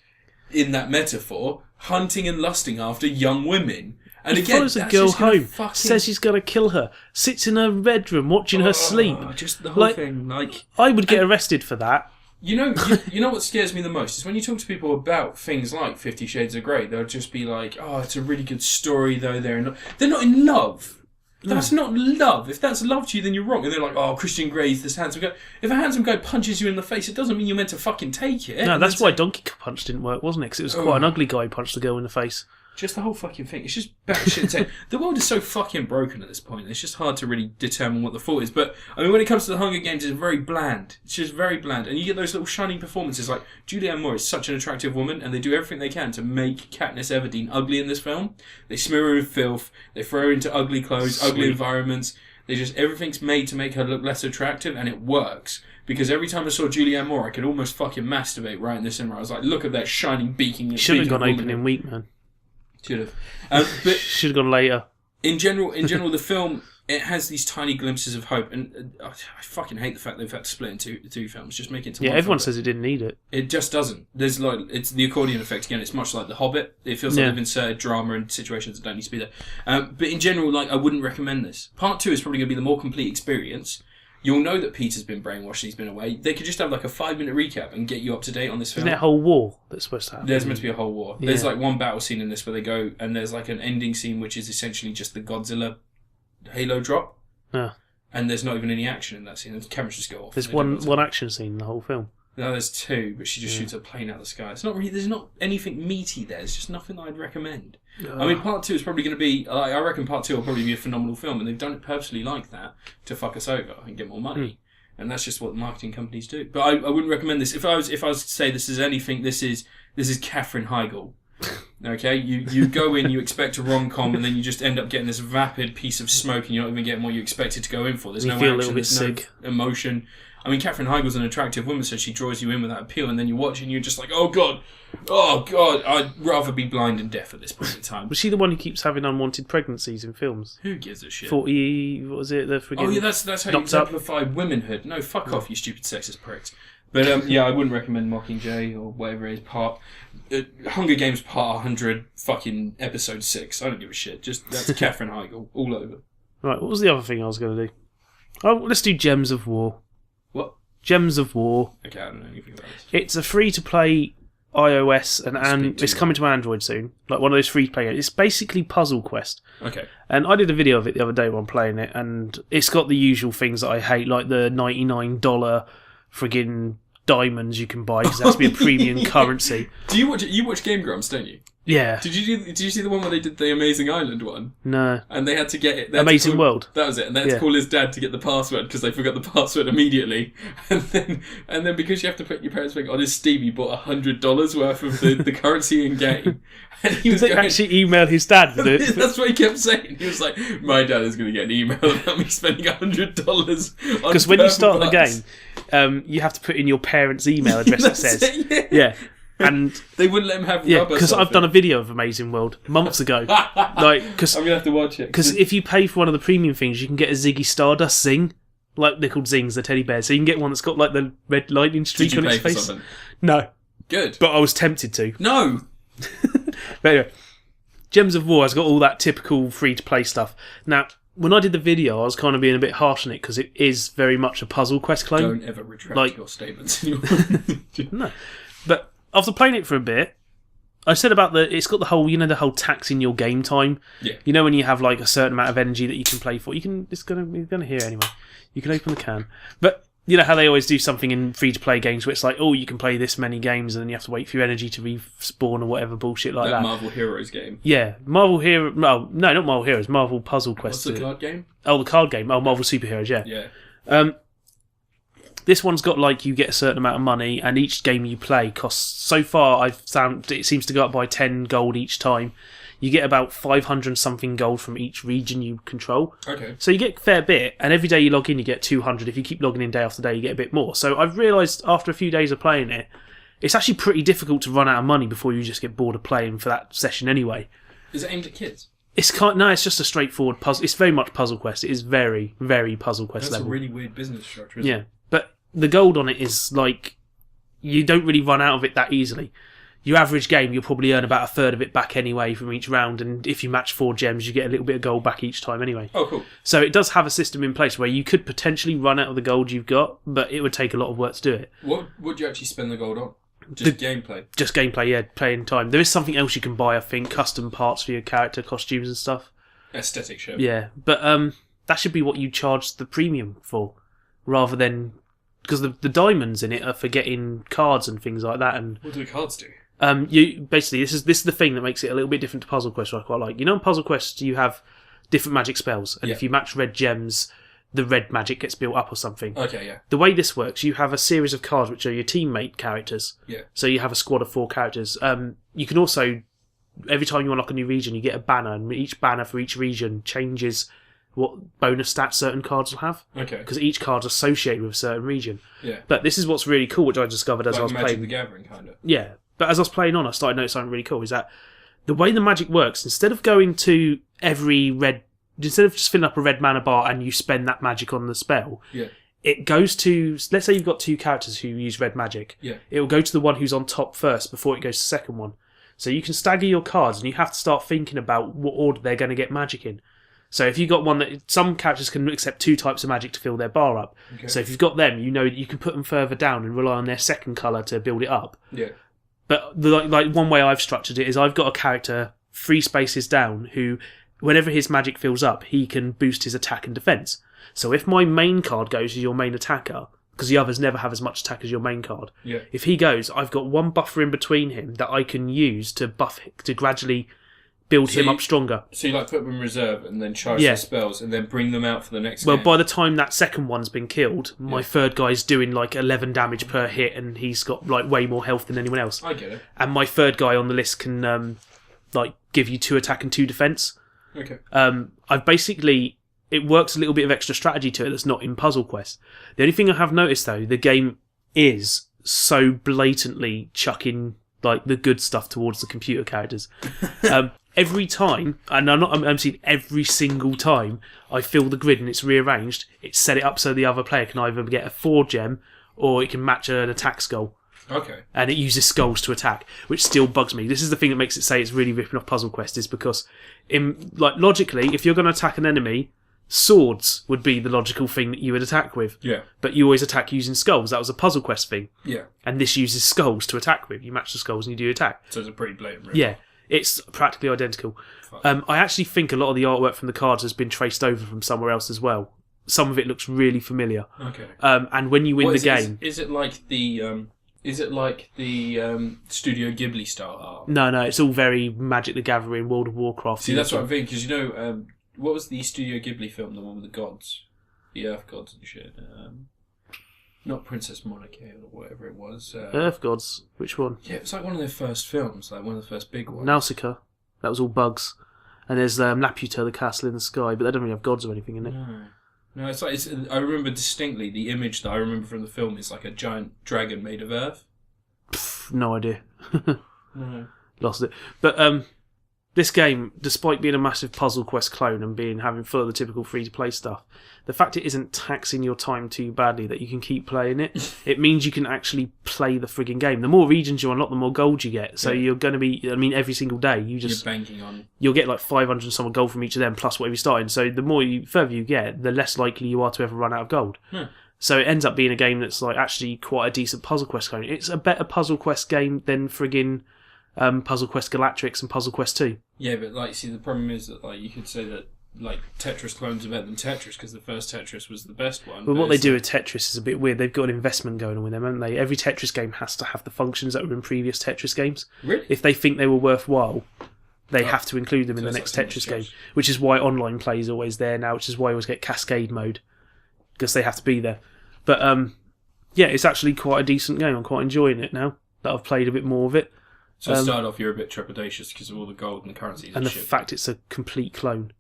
in that metaphor, hunting and lusting after young women. And he again, follows a girl home, says he's going to kill her, sits in her bedroom watching her sleep. Just the whole thing. Like, I would get arrested for that. You know what scares me the most is when you talk to people about things like 50 Shades of Grey, they'll just be like, oh, it's a really good story, though they're not in love. That's not love. If that's love to you, then you're wrong. And they're like, oh, Christian Grey's this handsome guy. If a handsome guy punches you in the face, it doesn't mean you're meant to fucking take it. No, that's why Donkey Punch didn't work, wasn't it? Because it was quite an ugly guy who punched the girl in the face. Just the whole fucking thing. It's just batshit insane. The world is so fucking broken at this point. It's just hard to really determine what the fault is. But, I mean, when it comes to the Hunger Games, it's very bland. It's just very bland. And you get those little shining performances. Like, Julianne Moore is such an attractive woman, and they do everything they can to make Katniss Everdeen ugly in this film. They smear her with filth. They throw her into ugly clothes, ugly environments. Everything's made to make her look less attractive, and it works. Because every time I saw Julianne Moore, I could almost fucking masturbate right in the cinema. I was like, look at that shining beacon. Should have gone opening week, man. Should have. But should have gone later. In general, the film, it has these tiny glimpses of hope, and I fucking hate the fact they've had to split into two films. Just make it into one everyone film. says it didn't need it. It just doesn't. There's it's the accordion effect again. It's much like The Hobbit. It feels like they've inserted drama in situations that don't need to be there. But in general, I wouldn't recommend this. Part 2 is probably going to be the more complete experience. You'll know that Peter's been brainwashed, he's been away. They could just have a 5-minute recap and get you up to date on this film. Isn't there a whole war that's supposed to happen? There's meant to be a whole war. Yeah. There's one battle scene in this where they go, and there's an ending scene which is essentially just the Godzilla Halo drop. Yeah. And there's not even any action in that scene. The cameras just go off. There's one action scene in the whole film. No, there's 2, but she just shoots a plane out of the sky. It's not really. There's not anything meaty there. It's just nothing that I'd recommend. I mean, part 2 is probably going to be... I reckon part 2 will probably be a phenomenal film, and they've done it purposely like that to fuck us over and get more money. And that's just what marketing companies do. But I wouldn't recommend this. If I was to say this is anything, this is Katherine Heigl. Okay, you go in, you expect a rom-com, and then you just end up getting this vapid piece of smoke, and you're not even getting what you expected to go in for. There's no action, there's no emotion. I mean, Katherine Heigl's an attractive woman, so she draws you in with that appeal, and then you watch and you're just like, oh god, I'd rather be blind and deaf at this point in time. Was she the one who keeps having unwanted pregnancies in films? Who gives a shit? 40, what was it? Oh yeah, that's how you exemplify womenhood. No, fuck off, you stupid sexist pricks. But I wouldn't recommend Mockingjay or whatever it is. Hunger Games Part 100, fucking Episode 6. I don't give a shit. Just that's Katherine Heigl all over. Right, what was the other thing I was going to do? Oh, let's do Gems of War. What? Gems of War. Okay, I don't know anything about this. It's a free-to-play iOS and it's coming to Android soon. Like one of those free play games. It's basically Puzzle Quest. Okay. And I did a video of it the other day when I'm playing it, and it's got the usual things that I hate, like the $99 friggin' diamonds you can buy because it has to be a premium currency. Do you watch Game Grumps, don't you? Yeah. Did you see the one where they did the Amazing Island one? No. And they had to get it. Amazing World. That was it. And they had to call his dad to get the password because they forgot the password immediately. And then because you have to put your parents' thing on his Steam, he bought $100 worth of the currency in game. And he was Did they actually email his dad to do it? That's what he kept saying. He was like, "My dad is going to get an email about me spending $100." Because when you start the game, you have to put in your parents' email address. It says, yeah. And they wouldn't let him have rubber. Because I've done a video of Amazing World months ago. Cause, I'm gonna have to watch it. Because if you pay for one of the premium things, you can get a Ziggy Stardust Zing. Like they're called Zings, the teddy bears. So you can get one that's got like the red lightning streak on its face. For something? No. Good. But I was tempted to. No. But anyway, Gems of War has got all that typical free-to-play stuff. Now, when I did the video, I was kind of being a bit harsh on it because it is very much a Puzzle Quest clone. Don't ever retract your statements anymore. No. But after playing it for a bit, I said about it's got the whole, the whole taxing your game time. Yeah. You know when you have like a certain amount of energy that you can play for, you're gonna hear anyway. You can open the can. But you know how they always do something in free-to-play games where it's like, oh, you can play this many games and then you have to wait for your energy to respawn or whatever bullshit like that. Marvel Heroes game. Yeah. Marvel Hero... No, not Marvel Heroes. Marvel Puzzle Quest. What's the card game? Oh, the card game. Oh, Marvel Superheroes, yeah. Yeah. This one's got, like, you get a certain amount of money and each game you play costs... So far, I've found it seems to go up by 10 gold each time. You get about 500-something gold from each region you control. Okay. So you get a fair bit, and every day you log in, you get 200. If you keep logging in day after day, you get a bit more. So I've realised after a few days of playing it, it's actually pretty difficult to run out of money before you just get bored of playing for that session anyway. Is it aimed at kids? It's just a straightforward puzzle. It's very much Puzzle Quest. It is very, very Puzzle Quest level. That's a really weird business structure, isn't it? But the gold on it is like, you don't really run out of it that easily. Your average game, you'll probably earn about a third of it back anyway from each round, and if you match 4 gems, you get a little bit of gold back each time anyway. Oh, cool. So it does have a system in place where you could potentially run out of the gold you've got, but it would take a lot of work to do it. What would you actually spend the gold on? Just gameplay? Just gameplay, yeah, playing time. There is something else you can buy, I think, custom parts for your character, costumes and stuff. Aesthetic show. Yeah, but that should be what you charge the premium for, rather than... Because the diamonds in it are for getting cards and things like that. And what do the cards do? You basically this is the thing that makes it a little bit different to Puzzle Quest. I quite like. In Puzzle Quest, you have different magic spells, and if you match red gems, the red magic gets built up or something. Okay, yeah. The way this works, you have a series of cards which are your teammate characters. Yeah. So you have a squad of 4 characters. You can also, every time you unlock a new region, you get a banner, and each banner for each region changes what bonus stats certain cards will have. Okay. Because each card's associated with a certain region. Yeah. But this is what's really cool, which I discovered as I was Magic playing. the Gathering, kind of. Yeah. But as I was playing on, I started noticing something really cool, is that the way the magic works, instead of going to instead of just filling up a red mana bar and you spend that magic on the spell, it goes to, let's say you've got 2 characters who use red magic. Yeah. It will go to the one who's on top first before it goes to the second one. So you can stagger your cards and you have to start thinking about what order they're going to get magic in. So if you've got one that... Some characters can accept 2 types of magic to fill their bar up. Okay. So if you've got them, you know that you can put them further down and rely on their second colour to build it up. Yeah. But one way I've structured it is I've got a character 3 spaces down who, whenever his magic fills up, he can boost his attack and defence. So if my main card goes as your main attacker, because the others never have as much attack as your main card, if he goes, I've got one buffer in between him that I can use to gradually build him up stronger. So you put them in reserve and then charge their spells and then bring them out for the next game? Well, by the time that second one's been killed, my third guy's doing 11 damage per hit and he's got way more health than anyone else. I get it. And my third guy on the list can give you 2 attack and 2 defence. Okay. I've basically... It works a little bit of extra strategy to it that's not in Puzzle Quest. The only thing I have noticed, though, the game is so blatantly chucking the good stuff towards the computer characters. Every time, and I'm seeing every single time I fill the grid and it's rearranged, it's set it up so the other player can either get a 4 gem or it can match an attack skull. Okay. And it uses skulls to attack, which still bugs me. This is the thing that makes it say it's really ripping off Puzzle Quest, is because logically, if you're going to attack an enemy, swords would be the logical thing that you would attack with. Yeah. But you always attack using skulls. That was a puzzle quest thing. Yeah. And this uses skulls to attack with. You match the skulls and you do attack. So it's a pretty blatant rip. Yeah. It's practically identical. I actually think a lot of the artwork from the cards has been traced over from somewhere else as well. Some of it looks really familiar. Okay. And when you win the game... Is it like the... Studio Ghibli style art? No, it's all very Magic the Gathering, World of Warcraft. See, that's what I'm thinking, because, you know, what was the Studio Ghibli film, the one with the gods? The Earth gods and shit. Not Princess Mononoke or whatever it was. Earth gods? Which one? Yeah, it was like one of their first films, like one of the first big ones. Nausicaa. That was all bugs. And there's Laputa, the castle in the sky, but they don't really have gods or anything in it. No, it's like I remember distinctly the image that I remember from the film is like a giant dragon made of earth. No idea. No. Lost it. But this game, despite being a massive Puzzle Quest clone and having full of the typical free-to-play stuff, the fact it isn't taxing your time too badly that you can keep playing it, it means you can actually play the frigging game. The more regions you unlock, the more gold you get. So you're going to be, every single day, you're banking on. You'll get like 500 and some gold from each of them, plus whatever you're starting. So the further you get, the less likely you are to ever run out of gold. Yeah. So it ends up being a game that's like actually quite a decent Puzzle Quest clone. It's a better Puzzle Quest game than frigging Puzzle Quest Galactrix and Puzzle Quest 2. Yeah, but the problem is that you could say that Tetris clones are better than Tetris because the first Tetris was the best one. But what they do with Tetris is a bit weird. They've got an investment going on with them, haven't they? Every Tetris game has to have the functions that were in previous Tetris games. Really? If they think they were worthwhile, they have to include them in the next Tetris game, which is why online play is always there now, which is why you always get Cascade mode, because they have to be there. But it's actually quite a decent game. I'm quite enjoying it now that I've played a bit more of it. So to start off, you're a bit trepidatious because of all the gold and the currencies and the fact it's a complete clone.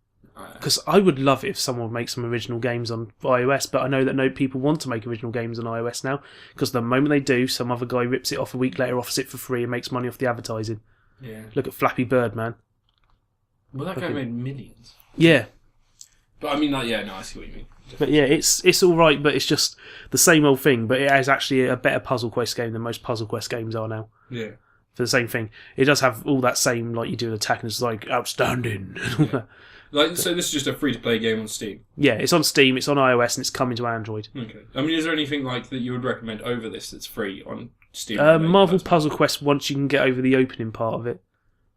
Because I would love it if someone would make some original games on iOS, but I know that people want to make original games on iOS now, because the moment they do, some other guy rips it off a week later, offers it for free, and makes money off the advertising. Yeah. Look at Flappy Bird, man. Well, that guy made millions. Yeah. But I mean, I see what you mean. Definitely. But yeah, it's all right, but it's just the same old thing. But it is actually a better Puzzle Quest game than most Puzzle Quest games are now. Yeah. For the same thing, it does have all that same you do an attack, and it's like outstanding. Yeah. So this is just a free-to-play game on Steam. Yeah, it's on Steam, it's on iOS, and it's coming to Android. Okay. I mean, is there anything that you would recommend over this that's free on Steam? Marvel Puzzle Quest. Once you can get over the opening part of it.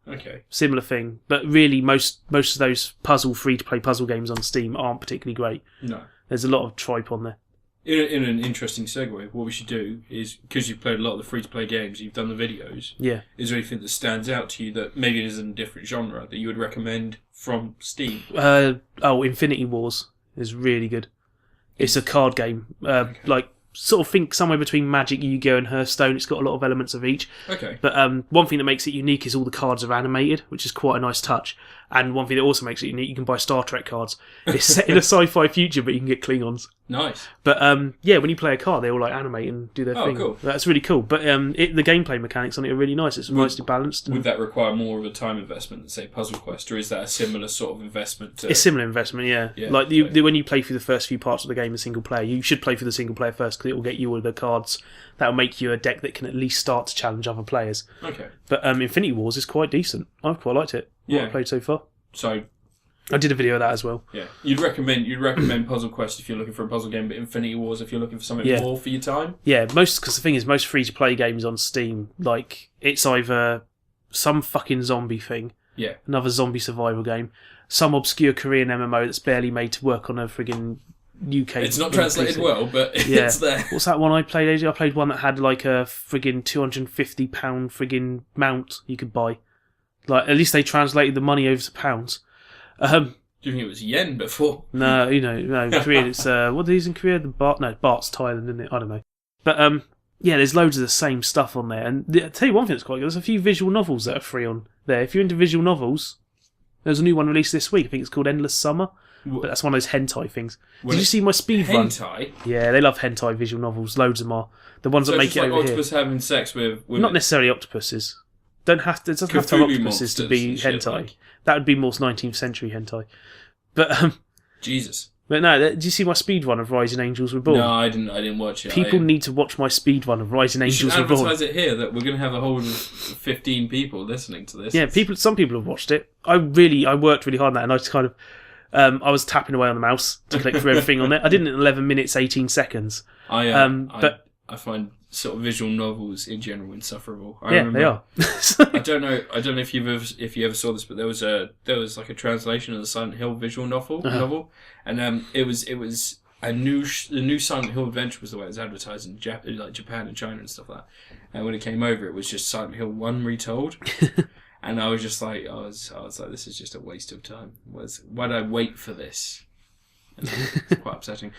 Okay. Similar thing, but really most of those free-to-play puzzle games on Steam aren't particularly great. No. There's a lot of tripe on there. In an interesting segue, what we should do is, because you've played a lot of the free-to-play games, you've done the videos, is there anything that stands out to you that maybe is in a different genre that you would recommend from Steam? Infinity Wars is really good. It's a card game. Sort of think somewhere between Magic, Yu-Gi-Oh! And Hearthstone. It's got a lot of elements of each. Okay. But one thing that makes it unique is all the cards are animated, which is quite a nice touch. And one thing that also makes it unique, you can buy Star Trek cards. It's set in a sci-fi future, but you can get Klingons. Nice. But when you play a card, they all animate and do their thing. Oh, cool. That's really cool. But the gameplay mechanics on it are really nice. It's nicely balanced. Would that require more of a time investment than, say, Puzzle Quest, or is that a similar sort of investment? It's similar investment, yeah. When you play through the first few parts of the game in single player, you should play through the single player first, because it will get you all the cards that will make you a deck that can at least start to challenge other players. Okay. But Infinity Wars is quite decent. I've quite liked it. What I've played so far. So I did a video of that as well. Yeah, you'd recommend Puzzle Quest if you're looking for a puzzle game, but Infinity Wars if you're looking for something more for your time. Yeah, because the thing is, most free to play games on Steam, it's either some fucking zombie thing, another zombie survival game, some obscure Korean MMO that's barely made to work on a friggin' UK. It's not translated well, but it's there. What's that one I played? I played one that had a friggin' £250 friggin' mount you could buy. At least they translated the money over to pounds. Do you think it was yen before? No, Korea. It's what are these in Korea? Baht's Thailand, isn't it? I don't know. But there's loads of the same stuff on there. And I'll tell you one thing that's quite good. There's a few visual novels that are free on there. If you're into visual novels, there's a new one released this week. I think it's called Endless Summer. But that's one of those hentai things. Did you see my speed run? Hentai? Yeah, they love hentai visual novels. Loads of them are. The ones that make it over here. Octopus having sex with women? Not necessarily octopuses. It doesn't have to have octopuses to be hentai. That would be more 19th century hentai. But Jesus. But no, did you see my speedrun of Rising Angels Reborn? No, I didn't watch it. People need to watch my speedrun of Rising Angels Reborn. You should advertise it here that we're going to have a whole 15 people listening to this. Yeah, some people have watched it. I worked really hard on that, and I just kind of I was tapping away on the mouse to click through everything on it. I did it in 11 minutes 18 seconds. I find sort of visual novels in general insufferable. I remember, they are. I don't know if you ever saw this, but there was like a translation of the Silent Hill visual novel, and it was the new Silent Hill adventure was the way it was advertised in Japan and China and stuff like that. And when it came over, it was just Silent Hill 1 retold. And I was just like, I was like, this is just a waste of time. Why did I wait for this? It's quite upsetting.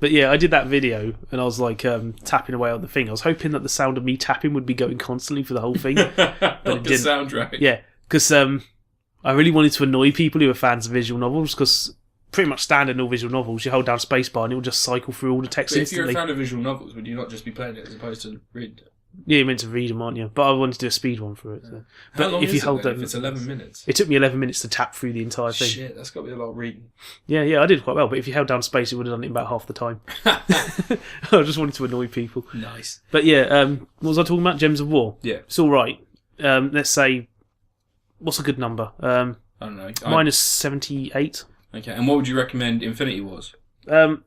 But yeah, I did that video and I was like tapping away on the thing. I was hoping that the sound of me tapping would be going constantly for the whole thing. But like it didn't. A soundtrack. Yeah, because I really wanted to annoy people who are fans of visual novels, because pretty much standard in all visual novels, you hold down spacebar and it will just cycle through all the text instantly. If you're a fan of visual novels, would you not just be playing it as opposed to reading it? Yeah, you're meant to read them, aren't you? But I wanted to do a speed one for it. So. How long is it then, if it's 11 minutes? It took me 11 minutes to tap through the entire thing. Shit, that's got to be a lot of reading. Yeah, I did quite well, but if you held down space, you would have done it in about half the time. I just wanted to annoy people. Nice. But yeah, what was I talking about? Gems of War? Yeah. It's alright. Let's say, what's a good number? I don't know. Minus 78. Okay, and what would you recommend Infinity Wars? I don't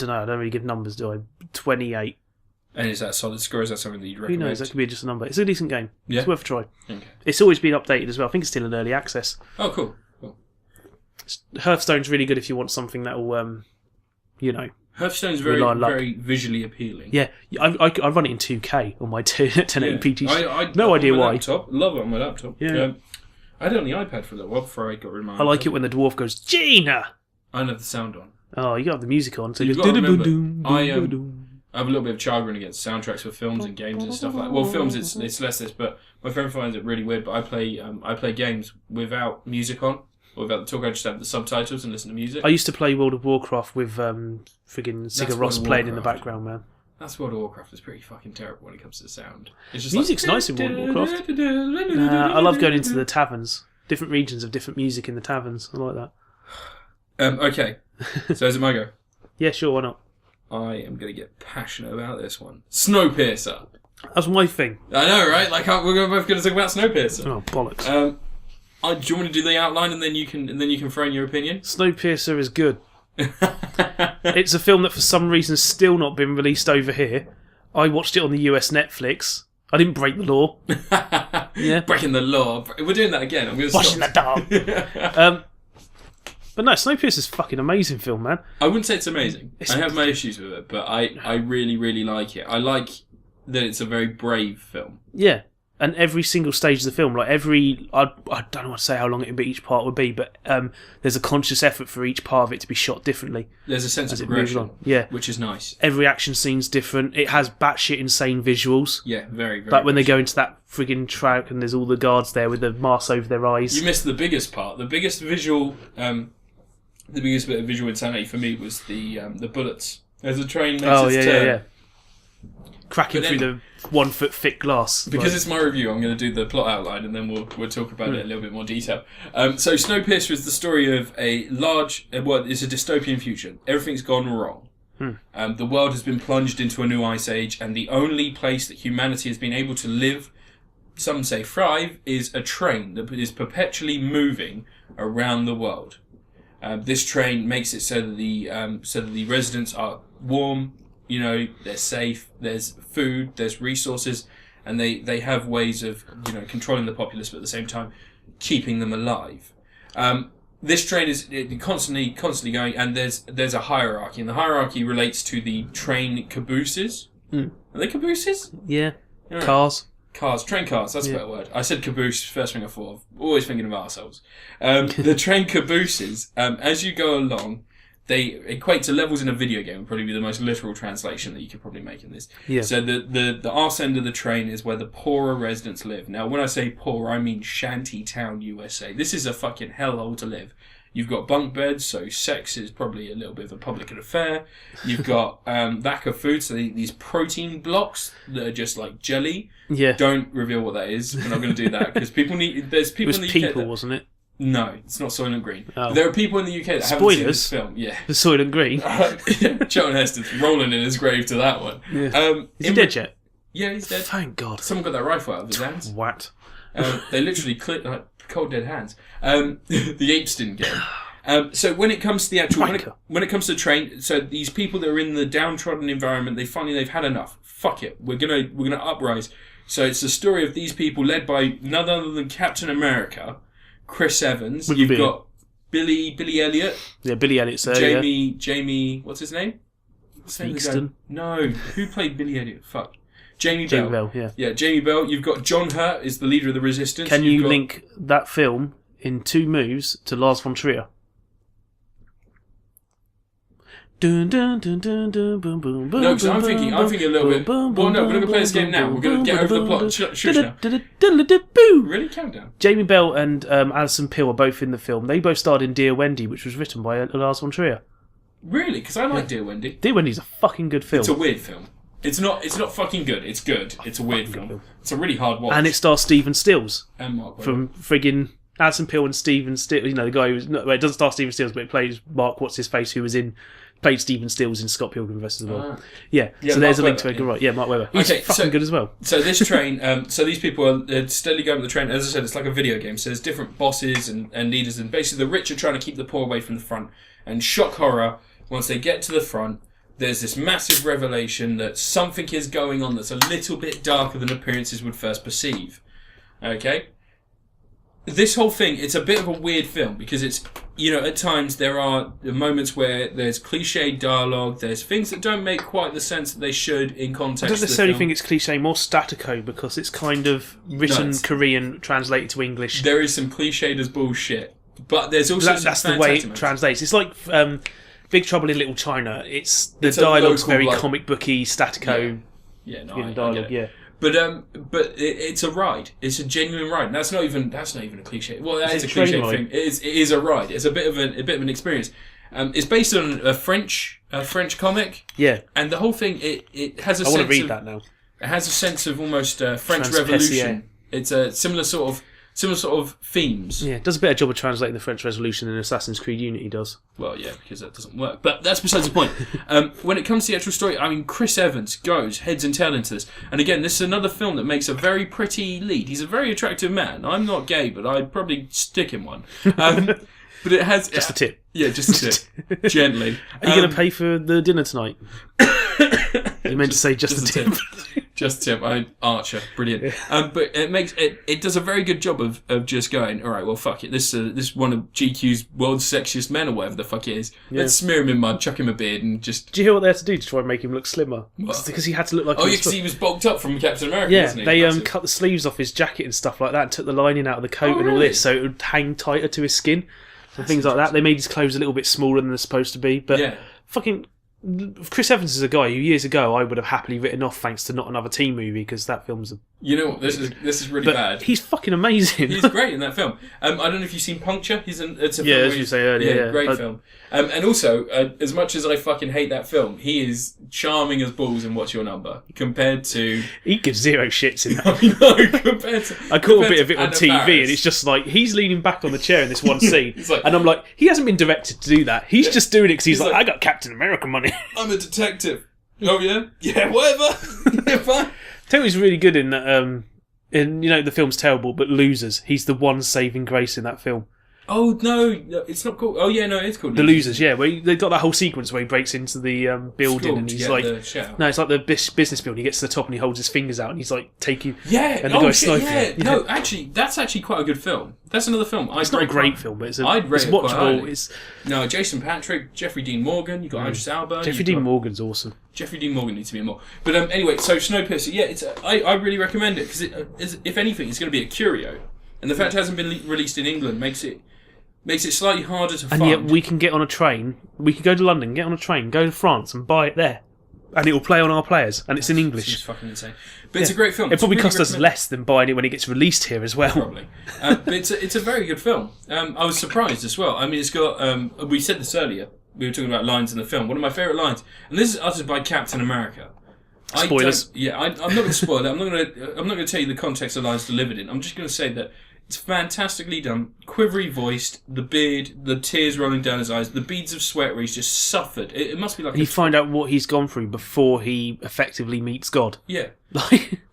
know, I don't really give numbers, do I? 28. And is that a solid score? Is that something that you'd recommend? Who knows? That could be just a number. It's a decent game. Yeah. It's worth a try. Okay. It's always been updated as well. I think it's still in early access. Oh, cool. Hearthstone's really good if you want something that will, Hearthstone's very visually appealing. Yeah, I run it in 2K on my 1080p TV. No I idea why. Love it on my laptop. Yeah. I had it on the iPad for a little while before I got rid of my I like it when the dwarf goes, Gina! I don't have the sound on. Oh, you got to have the music on. So you've got to remember, I have a little bit of chagrin against soundtracks for films and games and stuff like that. Well, films, it's less this, but my friend finds it really weird, but I play games without music on, or without the talk. I just have the subtitles and listen to music. I used to play World of Warcraft with friggin' Sigur Rós playing in the background, man. That's World of Warcraft. It's pretty fucking terrible when it comes to the sound. It's just music's nice in World of Warcraft. I love going into the taverns. Different regions of different music in the taverns. I like that. Okay. So is it my go? Yeah, sure, why not? I am going to get passionate about this one. Snowpiercer. That's my thing. I know, right? Like we're both going to talk about Snowpiercer. Oh, bollocks. Do you want to do the outline and then you can throw in your opinion? Snowpiercer is good. It's a film that for some reason has still not been released over here. I watched it on the US Netflix. I didn't break the law. Yeah, breaking the law. We're doing that again. I'm going to washing the dark. But no, Snowpiercer is a fucking amazing film, man. I wouldn't say it's amazing. I have my issues with it, but I really, really like it. I like that it's a very brave film. Yeah, and every single stage of the film, like I don't want to say how long each part would be, but there's a conscious effort for each part of it to be shot differently. There's a sense of progression, yeah, which is nice. Every action scene's different. It has batshit insane visuals. Yeah, very, very. Like when they go into that friggin' track and there's all the guards there with the masks over their eyes. You missed the biggest part. The biggest visual. The biggest bit of visual insanity for me was the bullets. As the train makes its turn. Yeah. Cracking through the 1 foot thick glass. Because it's my review, I'm going to do the plot outline and then we'll talk about it in a little bit more detail. So Snowpiercer is the story of it's a dystopian future. Everything's gone wrong. The world has been plunged into a new ice age, and the only place that humanity has been able to live, some say thrive, is a train that is perpetually moving around the world. This train makes it so that the residents are warm, they're safe, there's food, there's resources, and they have ways of, controlling the populace, but at the same time keeping them alive. This train is constantly going, and there's a hierarchy, and the hierarchy relates to the train cabooses. Are they cabooses? Yeah. Cars. Train cars, that's a better word. I said caboose, first thing I thought of. Always thinking of ourselves. The train cabooses, as you go along, they equate to levels in a video game, would probably be the most literal translation that you could probably make in this. Yeah. So the arse end of the train is where the poorer residents live. Now, when I say poor, I mean shantytown USA. This is a fucking hellhole to live. You've got bunk beds, so sex is probably a little bit of a public affair. You've got lack of food, so these protein blocks that are just like jelly. Yeah. Don't reveal what that is. We're not going to do that because there's people in the UK. It was people, wasn't it? No, it's not Soylent Green. Oh. There are people in the UK that haven't seen this film. Yeah. The Soylent Green. Charlton Heston's rolling in his grave to that one. Yeah. Is he dead yet? Yeah, he's dead. Thank God. Someone got that rifle out of his hands. What? They literally clipped like cold dead hands. The apes didn't get him. So when it comes to the actual, when it comes to the train, so these people that are in the downtrodden environment, they've had enough. Fuck it, we're gonna uprise. So it's the story of these people led by none other than Captain America, Chris Evans. You've got Billy Elliot. Yeah, Billy Elliot's there. Jamie, what's his name? Easton. No, who played Billy Elliot? Fuck. Jamie Bell, yeah. Yeah, Jamie Bell. You've got John Hurt is the leader of the Resistance. Can you link that film in 2 moves to Lars von Trier? Dun, dun, dun, dun, dun, boom, boom, boom, no, because I'm thinking a little bit. Well, no, we're going to play this game now. We're going to get over the plot. Shush now. Really? Countdown. Jamie Bell and Alison Pill are both in the film. They both starred in Dear Wendy, which was written by Lars von Trier. Really? Because I like Dear Wendy. Dear Wendy's a fucking good film. It's a weird film. It's not fucking good. It's good. It's a weird film. It's a really hard watch. And it stars Stephen Stills. And Mark Wahlberg. From friggin' Alison Pill and Stephen Stills. You know, the guy who's... No, it doesn't star Stephen Stills, but it plays Mark What's-His-Face, who played Stephen Stills in Scott Pilgrim vs. the World. Yeah, so there's a link to it. Right, yeah, Mark Webber. He's fucking good as well. So this train, so these people are steadily going up the train. As I said, it's like a video game. So there's different bosses and leaders, and basically the rich are trying to keep the poor away from the front. And shock horror, once they get to the front, there's this massive revelation that something is going on that's a little bit darker than appearances would first perceive. Okay? This whole thing, it's a bit of a weird film because it's, you know, at times there are moments where there's cliched dialogue, there's things that don't make quite the sense that they should in context. I don't necessarily think it's cliche, more statico, because it's kind of written Korean, translated to English. There is some cliched as bullshit, but there's also that's the way it translates. It's like Big Trouble in Little China. It's dialogue's very comic booky, statico. Dialogue. Yeah. But it's a ride. It's a genuine ride. And that's not even a cliche. Well, that is a cliche thing. It is a ride. It's a bit of an experience. It's based on a French comic. Yeah. And the whole thing it has a I sense want to read that now. It has a sense of almost French Revolution. It's a similar sort of themes. Yeah, it does a better job of translating the French Revolution than Assassin's Creed Unity does. Well, yeah, because that doesn't work. But that's besides the point. When it comes to the actual story, I mean, Chris Evans goes heads and tail into this. And again, this is another film that makes a very pretty lead. He's a very attractive man. I'm not gay, but I'd probably stick him one. But it has... Just a tip. Yeah, just a tip. Gently. Are you going to pay for the dinner tonight? You meant to say just a tip. Just a tip. Archer, brilliant. But it does a very good job of just going, all right, well, fuck it. This is one of GQ's world's sexiest men or whatever the fuck it is. Yeah. Let's smear him in mud, chuck him a beard, and just. Do you hear what they had to do to try and make him look slimmer? What? Because he had to look like. Oh, yeah, because he was bulked up from Captain America. Yeah, wasn't he? They cut the sleeves off his jacket and stuff like that, and took the lining out of the coat and all this, so it would hang tighter to his skin. And things like that. They made his clothes a little bit smaller than they're supposed to be, but fucking. Chris Evans is a guy who years ago I would have happily written off thanks to Not Another Teen Movie, because that film's a... You know what, this is really bad. He's fucking amazing. He's great in that film. I don't know if you've seen Puncture. It's a film as you say earlier. Great film. And also, as much as I fucking hate that film, he is charming as balls in What's Your Number compared to... He gives zero shits in that. I know, compared to... I caught a bit of it on TV and it's just like, he's leaning back on the chair in this one scene and I'm like, he hasn't been directed to do that. He's just doing it because he's like, I got Captain America money. I'm a detective. Oh yeah? Yeah, whatever. Yeah, fine. Tell me he's really good in that, in, you know, the film's terrible, but Losers. He's the one saving grace in that film. Oh, no, it's not called... Oh, yeah, no, it's called The Losers, yeah. Where they've got that whole sequence where he breaks into the building and he's like... No, it's like the business building. He gets to the top and he holds his fingers out and he's like taking... Yeah, and the guy's sniping. Yeah. No, actually, that's actually quite a good film. That's another film. It's not a great film, but it's watchable. No, Jason Patric, Jeffrey Dean Morgan, you got Idris Elba. Jeffrey Dean Morgan's awesome. Jeffrey Dean Morgan needs to be in more. But anyway, so Snowpiercer, yeah, I really recommend it because if anything, it's going to be a curio. And the fact it hasn't been released in England makes it slightly harder to find. And yet we can get on a train. We could go to London, get on a train, go to France and buy it there. And it will play on our players. And it's in English. It's fucking insane. But it's a great film. It probably costs us less than buying it when it gets released here as well. Probably. But it's a very good film. I was surprised as well. I mean, it's got... we said this earlier. We were talking about lines in the film. One of my favourite lines. And this is uttered by Captain America. Spoilers. I'm not going to spoil it. I'm not going to tell you the context of lines delivered in. I'm just going to say that It's fantastically done. Quivery voiced, the beard, the tears rolling down his eyes, the beads of sweat where he's just suffered. It must be like... And you find out what he's gone through before he effectively meets God. Yeah.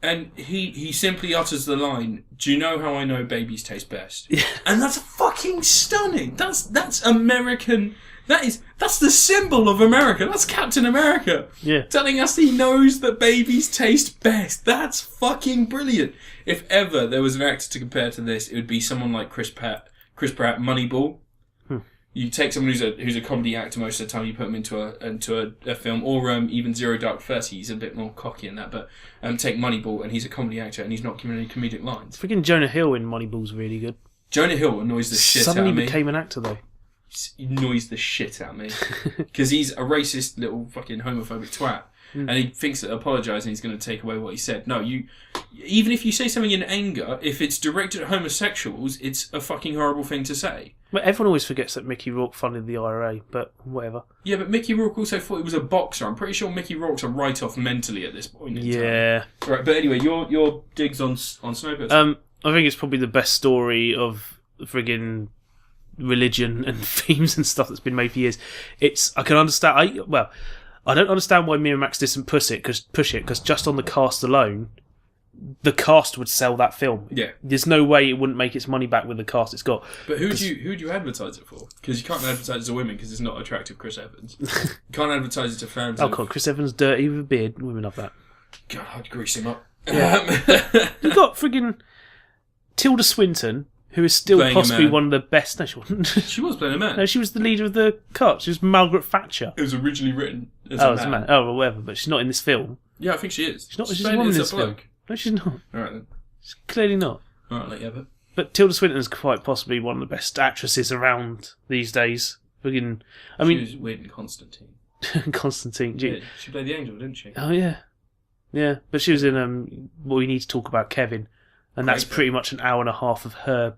And he simply utters the line, "Do you know how I know babies taste best?" Yeah. And that's fucking stunning. That's American... That's the symbol of America. That's Captain America. Yeah. Telling us he knows that babies taste best. That's fucking brilliant. If ever there was an actor to compare to this, it would be someone like Chris Pratt, Moneyball. You take someone who's a comedy actor most of the time, you put him into a film, or even Zero Dark 30. He's a bit more cocky in that, but take Moneyball, and he's a comedy actor, and he's not giving any comedic lines. Freaking Jonah Hill in Moneyball's really good. Jonah Hill annoys the shit out of me. Suddenly became an actor though. He annoys the shit out of me because he's a racist little fucking homophobic twat, and he thinks that apologising is going to take away what he said. No, even if you say something in anger, if it's directed at homosexuals, it's a fucking horrible thing to say. Well, everyone always forgets that Mickey Rourke funded the IRA, but whatever. Yeah, but Mickey Rourke also thought he was a boxer. I'm pretty sure Mickey Rourke's a write-off mentally at this point in time. Right, but anyway, your digs on Snowpiercer. I think it's probably the best story of friggin' religion and themes and stuff that's been made for years. I can understand. I don't understand why Miramax didn't push it because just on the cast alone, the cast would sell that film. Yeah, there's no way it wouldn't make its money back with the cast it's got. But who'd you advertise it for? Because you can't advertise it to women because it's not attractive. Chris Evans. You can't advertise it to fans. Oh God, Chris Evans dirty with a beard. Women love that. God, I'd grease him up. Yeah. You got friggin' Tilda Swinton, who is still playing possibly one of the best. No, she wasn't. She was playing a man. No, she was the leader of the cult. She was Margaret Thatcher. It was originally written as a man. Oh, well, whatever. But she's not in this film. Yeah, I think she is. She's not. She's a woman in this film. No, she's not. All right then. She's clearly not. All right, yeah, but Tilda Swinton's quite possibly one of the best actresses around these days. She was weird in Constantine. Constantine. Yeah, she played the angel, didn't she? Oh yeah, yeah. But she was in What We Need to Talk About, Kevin, and that's pretty much an hour and a half of her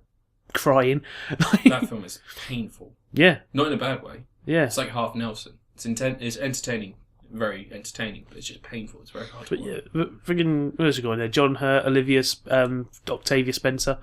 crying. That film is painful. Yeah, not in a bad way. Yeah, it's like half Nelson. It's entertaining. Very entertaining, but it's just painful. It's very hard. But yeah, friggin' where's it going there? John Hurt, Olivia, Octavia Spencer,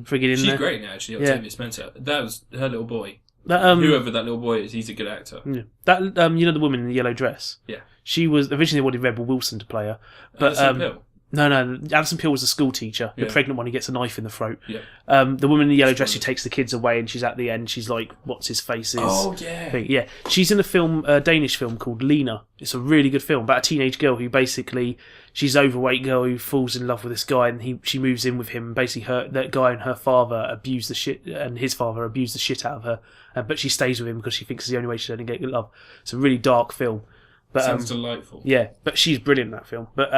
friggin' in She's there. She's great now, actually. Octavia Spencer. That was her little boy. Whoever that little boy is, he's a good actor. Yeah. That the woman in the yellow dress. Yeah. She was originally wanted Rebel Wilson to play her, but Hill. No. Alison Pill was a school teacher. The pregnant one who gets a knife in the throat. Yeah. The woman in the yellow dress who takes the kids away, and she's at the end. She's like, "What's his face is?" Oh yeah. Yeah. She's in a Danish film called Lena. It's a really good film about a teenage girl who basically she's an overweight girl who falls in love with this guy, and she moves in with him. And basically, that guy and her father abuse the shit, and his father abused the shit out of her. But she stays with him because she thinks it's the only way she's going to get good love. It's a really dark film. But, sounds delightful. Yeah, but she's brilliant in that film. But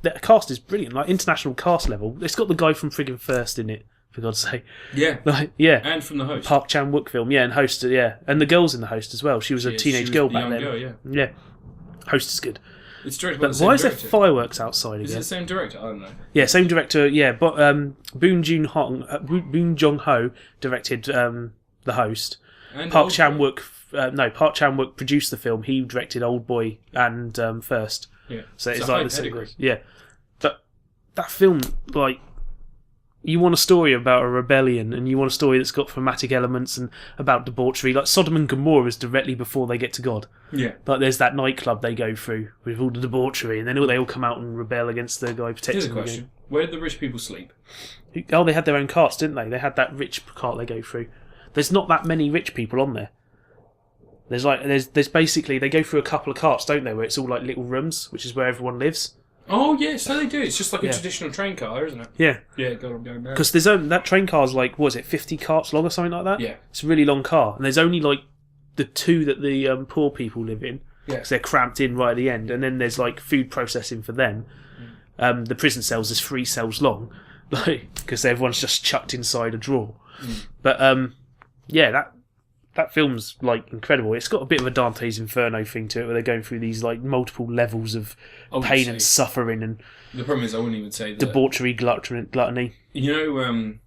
the cast is brilliant, like international cast level. It's got the guy from friggin' First in it, for God's sake. Yeah. Yeah. And from The Host. Park Chan-wook film, yeah, and Host, yeah. And the girl's in The Host as well. She was a teenage girl back then. Girl, yeah. Yeah. Host is good. It's directed by the same why director. Is there fireworks outside again? Is it the same director? I don't know. Yeah, same director, yeah. But Boon Jong-ho directed The Host. And Park Chan-wook produced the film. He directed Old Boy and First. Yeah. So it's like the same. Yeah. But that film, like, you want a story about a rebellion, and you want a story that's got thematic elements and about debauchery. Like Sodom and Gomorrah is directly before they get to God. Yeah. Like there's that nightclub they go through with all the debauchery, and then they all come out and rebel against the guy protecting them. Here's a question: where did the rich people sleep? Oh, they had their own cast, didn't they? They had that rich cart they go through. There's not that many rich people on there. There's basically they go through a couple of carts, don't they? Where it's all like little rooms, which is where everyone lives. Oh yeah, so they do. It's just like a traditional train car, isn't it? Yeah. Yeah, God, I'm going mad. Because that train car's like, what is it, 50 carts long or something like that? Yeah. It's a really long car, and there's only like the two that the poor people live in. Yeah. Because they're cramped in right at the end, and then there's like food processing for them. The prison cells is 3 cells long, like because everyone's just chucked inside a drawer. But yeah, that film's like incredible. It's got a bit of a Dante's Inferno thing to it, where they're going through these like multiple levels of pain and suffering and. The problem is, I wouldn't even say that debauchery, gluttony. You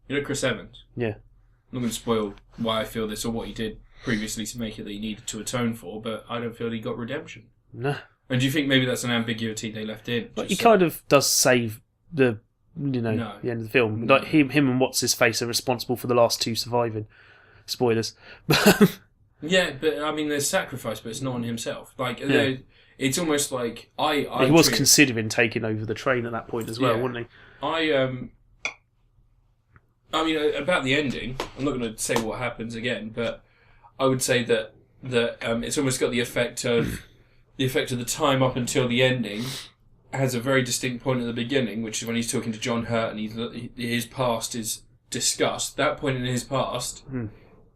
know Chris Evans. Yeah. I'm not going to spoil why I feel this or what he did previously to make it that he needed to atone for, but I don't feel he got redemption. No. And do you think maybe that's an ambiguity they left in? But he kind of does save the the end of the film. Like him and what's his face are responsible for the last two surviving. Spoilers. Yeah, but I mean, there's sacrifice, but it's not on himself. Like, it's almost like he was considering taking over the train at that point as well, wasn't he? I mean, about the ending, I'm not going to say what happens again, but I would say that it's almost got the effect of the time up until the ending has a very distinct point at the beginning, which is when he's talking to John Hurt and his past is discussed. That point in his past,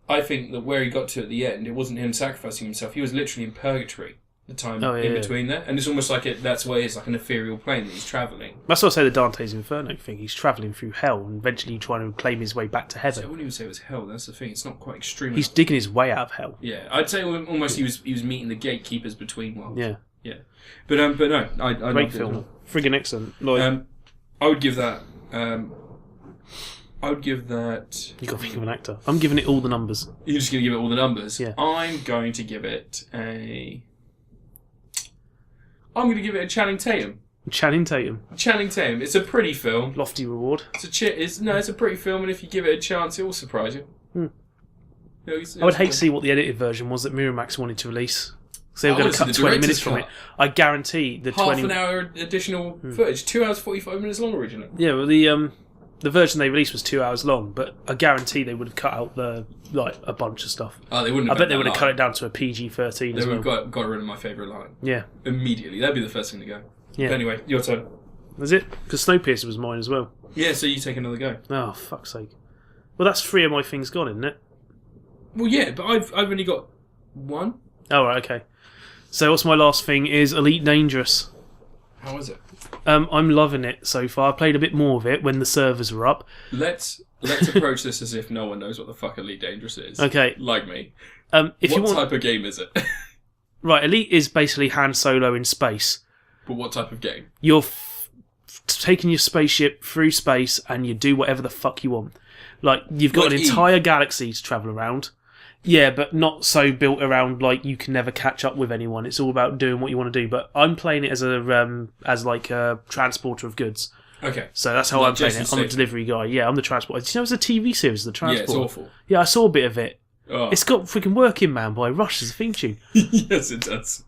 I think that where he got to at the end, it wasn't him sacrificing himself. He was literally in purgatory. The time in between there, and it's almost like that's why it's like an ethereal plane that he's travelling. That's what I say the Dante's Inferno thing. He's travelling through hell and eventually trying to claim his way back to heaven. So I wouldn't even say it was hell. That's the thing. It's not quite extreme. He's digging his way out of hell. Yeah, I'd say almost he was meeting the gatekeepers between worlds. Yeah. But no, I great film, friggin' excellent. Like, I would give that. You got to think of an actor. I'm giving it all the numbers. You're just going to give it all the numbers. Yeah. I'm going to give it a Channing Tatum. Channing Tatum. It's a pretty film. Lofty reward. It's a pretty film, and if you give it a chance, it will surprise you. I would hate to see what the edited version was that Miramax wanted to release. So they were going to cut 20 minutes from it. I guarantee the half an hour additional footage. 2 hours 45 minutes long originally. Yeah, well the version they released was 2 hours long, but I guarantee they would have cut out a bunch of stuff. Oh, they wouldn't. I bet they would have cut it down to a PG-13. They would have got rid of my favourite line. Yeah, immediately. That'd be the first thing to go. Yeah. But anyway, your turn. Was it? Because Snowpiercer was mine as well. Yeah, so you take another go. Oh, fuck's sake! Well, that's 3 of my things gone, isn't it? Well, yeah, but I've only got 1. Oh, right, okay. So what's my last thing is Elite Dangerous. How is it? I'm loving it so far. I played a bit more of it when the servers were up. Let's approach this as if no one knows what the fuck Elite Dangerous is. Okay. Like me. What type of game is it? Right, Elite is basically Han Solo in space. But what type of game? You're taking your spaceship through space and you do whatever the fuck you want. Like, you've got an entire galaxy to travel around. Yeah, but not so built around like you can never catch up with anyone. It's all about doing what you want to do. But I'm playing it as a transporter of goods. Okay. So that's how I'm playing it. I'm a delivery guy. Yeah, I'm the transporter. Did you know it's a TV series, The Transporter? Yeah, it's awful. Yeah, I saw a bit of it. Oh. It's got freaking Working Man by Rush as a theme tune. Yes, it does.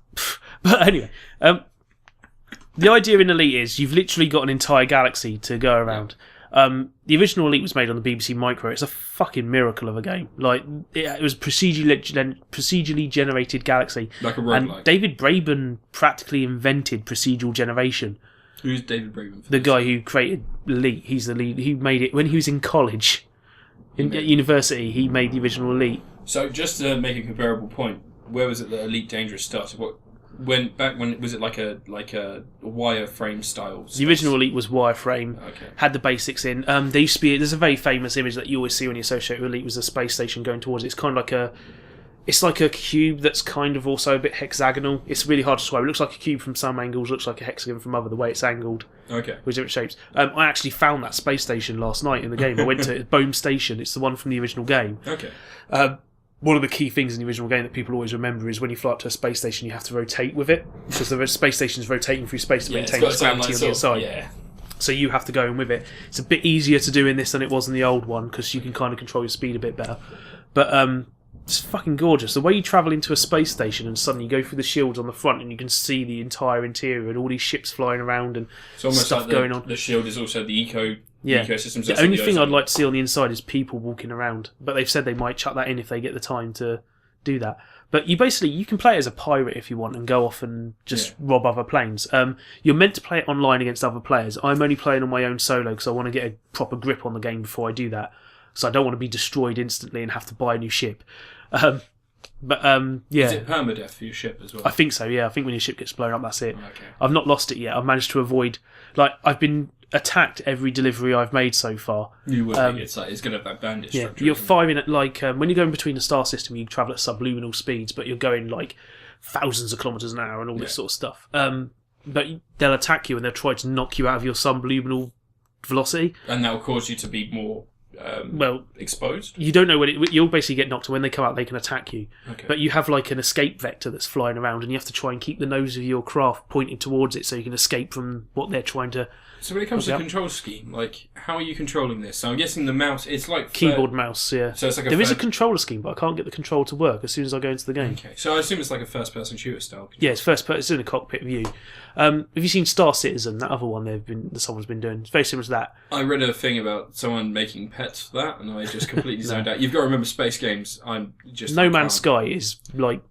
But anyway, the idea in Elite is you've literally got an entire galaxy to go around. The original Elite was made on the BBC Micro. It's a fucking miracle of a game. Like, it was procedurally generated galaxy. Like a roguelike. And David Braben practically invented procedural generation. Who's David Braben? The guy who created Elite. He's the lead. He made it when he was in college. At university, he made the original Elite. So, just to make a comparable point, where was it that Elite Dangerous started? When was it like a wireframe style? The original Elite was wireframe. Okay. Had the basics in. There's a very famous image that you always see when you associate with Elite was a space station going towards it. It's kind of like a cube that's kind of also a bit hexagonal. It's really hard to describe. It looks like a cube from some angles, looks like a hexagon from other, the way it's angled. Okay. With different shapes. I actually found that space station last night in the game. I went to Bohm Station. It's the one from the original game. Okay. One of the key things in the original game that people always remember is when you fly up to a space station, you have to rotate with it. Because the space station is rotating through space to maintain its gravity on the inside. Yeah. So you have to go in with it. It's a bit easier to do in this than it was in the old one, because you can kind of control your speed a bit better. But it's fucking gorgeous. The way you travel into a space station and suddenly you go through the shields on the front and you can see the entire interior and all these ships flying around and stuff like going on. The shield is also the ecosystems. The only thing I'd like to see on the inside is people walking around. But they've said they might chuck that in if they get the time to do that. But you can play it as a pirate if you want and go off and just rob other planes. You're meant to play it online against other players. I'm only playing on my own solo because I want to get a proper grip on the game before I do that. So I don't want to be destroyed instantly and have to buy a new ship. Yeah. Is it permadeath for your ship as well? I think so, yeah. I think when your ship gets blown up, that's it. Okay. I've not lost it yet. I've managed to avoid... I've been attacked every delivery I've made so far. You would be. It's going to have that bandit structure. You're firing at, when you're going between the star system, you travel at subluminal speeds, but you're going, thousands of kilometres an hour and all this sort of stuff. But they'll attack you and they'll try to knock you out of your subluminal velocity. And that will cause you to be more... exposed? You don't know when you'll basically get knocked, and when they come out they can attack you. Okay. But you have an escape vector that's flying around and you have to try and keep the nose of your craft pointed towards it so you can escape from what they're trying to So when it comes to control scheme, like, how are you controlling this? So I'm guessing the mouse, it's like... Keyboard, mouse, yeah. So it's like there is a controller scheme, but I can't get the control to work as soon as I go into the game. Okay, so I assume it's like a first-person shooter style control. Yeah, it's first-person, it's in a cockpit view. Have you seen Star Citizen, that other one that someone's been doing? It's very similar to that. I read a thing about someone making pets for that, and I just completely zoned out. You've got to remember space games. No Man's Sky is like...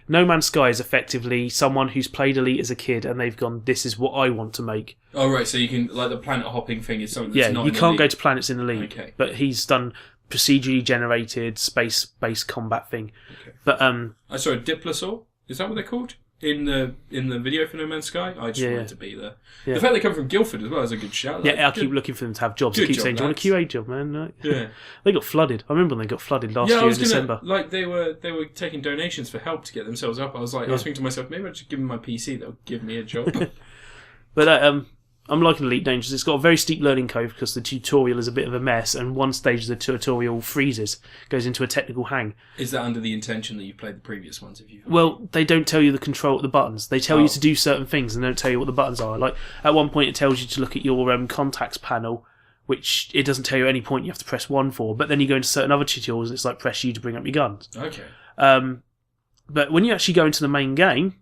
No Man's Sky is effectively someone who's played Elite as a kid and they've gone, this is what I want to make. Oh, right, so you can, like, the planet hopping thing is something that's not you in can't Elite. go to planets in Elite. Okay. But he's done procedurally generated space-based combat thing. Okay. But I saw a Diplosaur. Is that what they're called? In the video for No Man's Sky? I just wanted to be there. Yeah. The fact they come from Guildford as well is a good shout. Yeah, I keep looking for them to have jobs. I keep saying, do you want a QA job, man? Like, yeah. They got flooded. I remember when they got flooded last year in December. Like, they were taking donations for help to get themselves up. I was thinking to myself, maybe I should give them my PC, they'll give me a job. But I'm liking Elite Dangerous. It's got a very steep learning curve because the tutorial is a bit of a mess, and one stage of the tutorial freezes, goes into a technical hang. Is that under the intention that you played the previous ones? Well, they don't tell you the buttons. They tell you to do certain things and they don't tell you what the buttons are. Like, at one point it tells you to look at your contacts panel, which it doesn't tell you at any point you have to press 1 for, but then you go into certain other tutorials and it's like press U to bring up your guns. Okay. But when you actually go into the main game...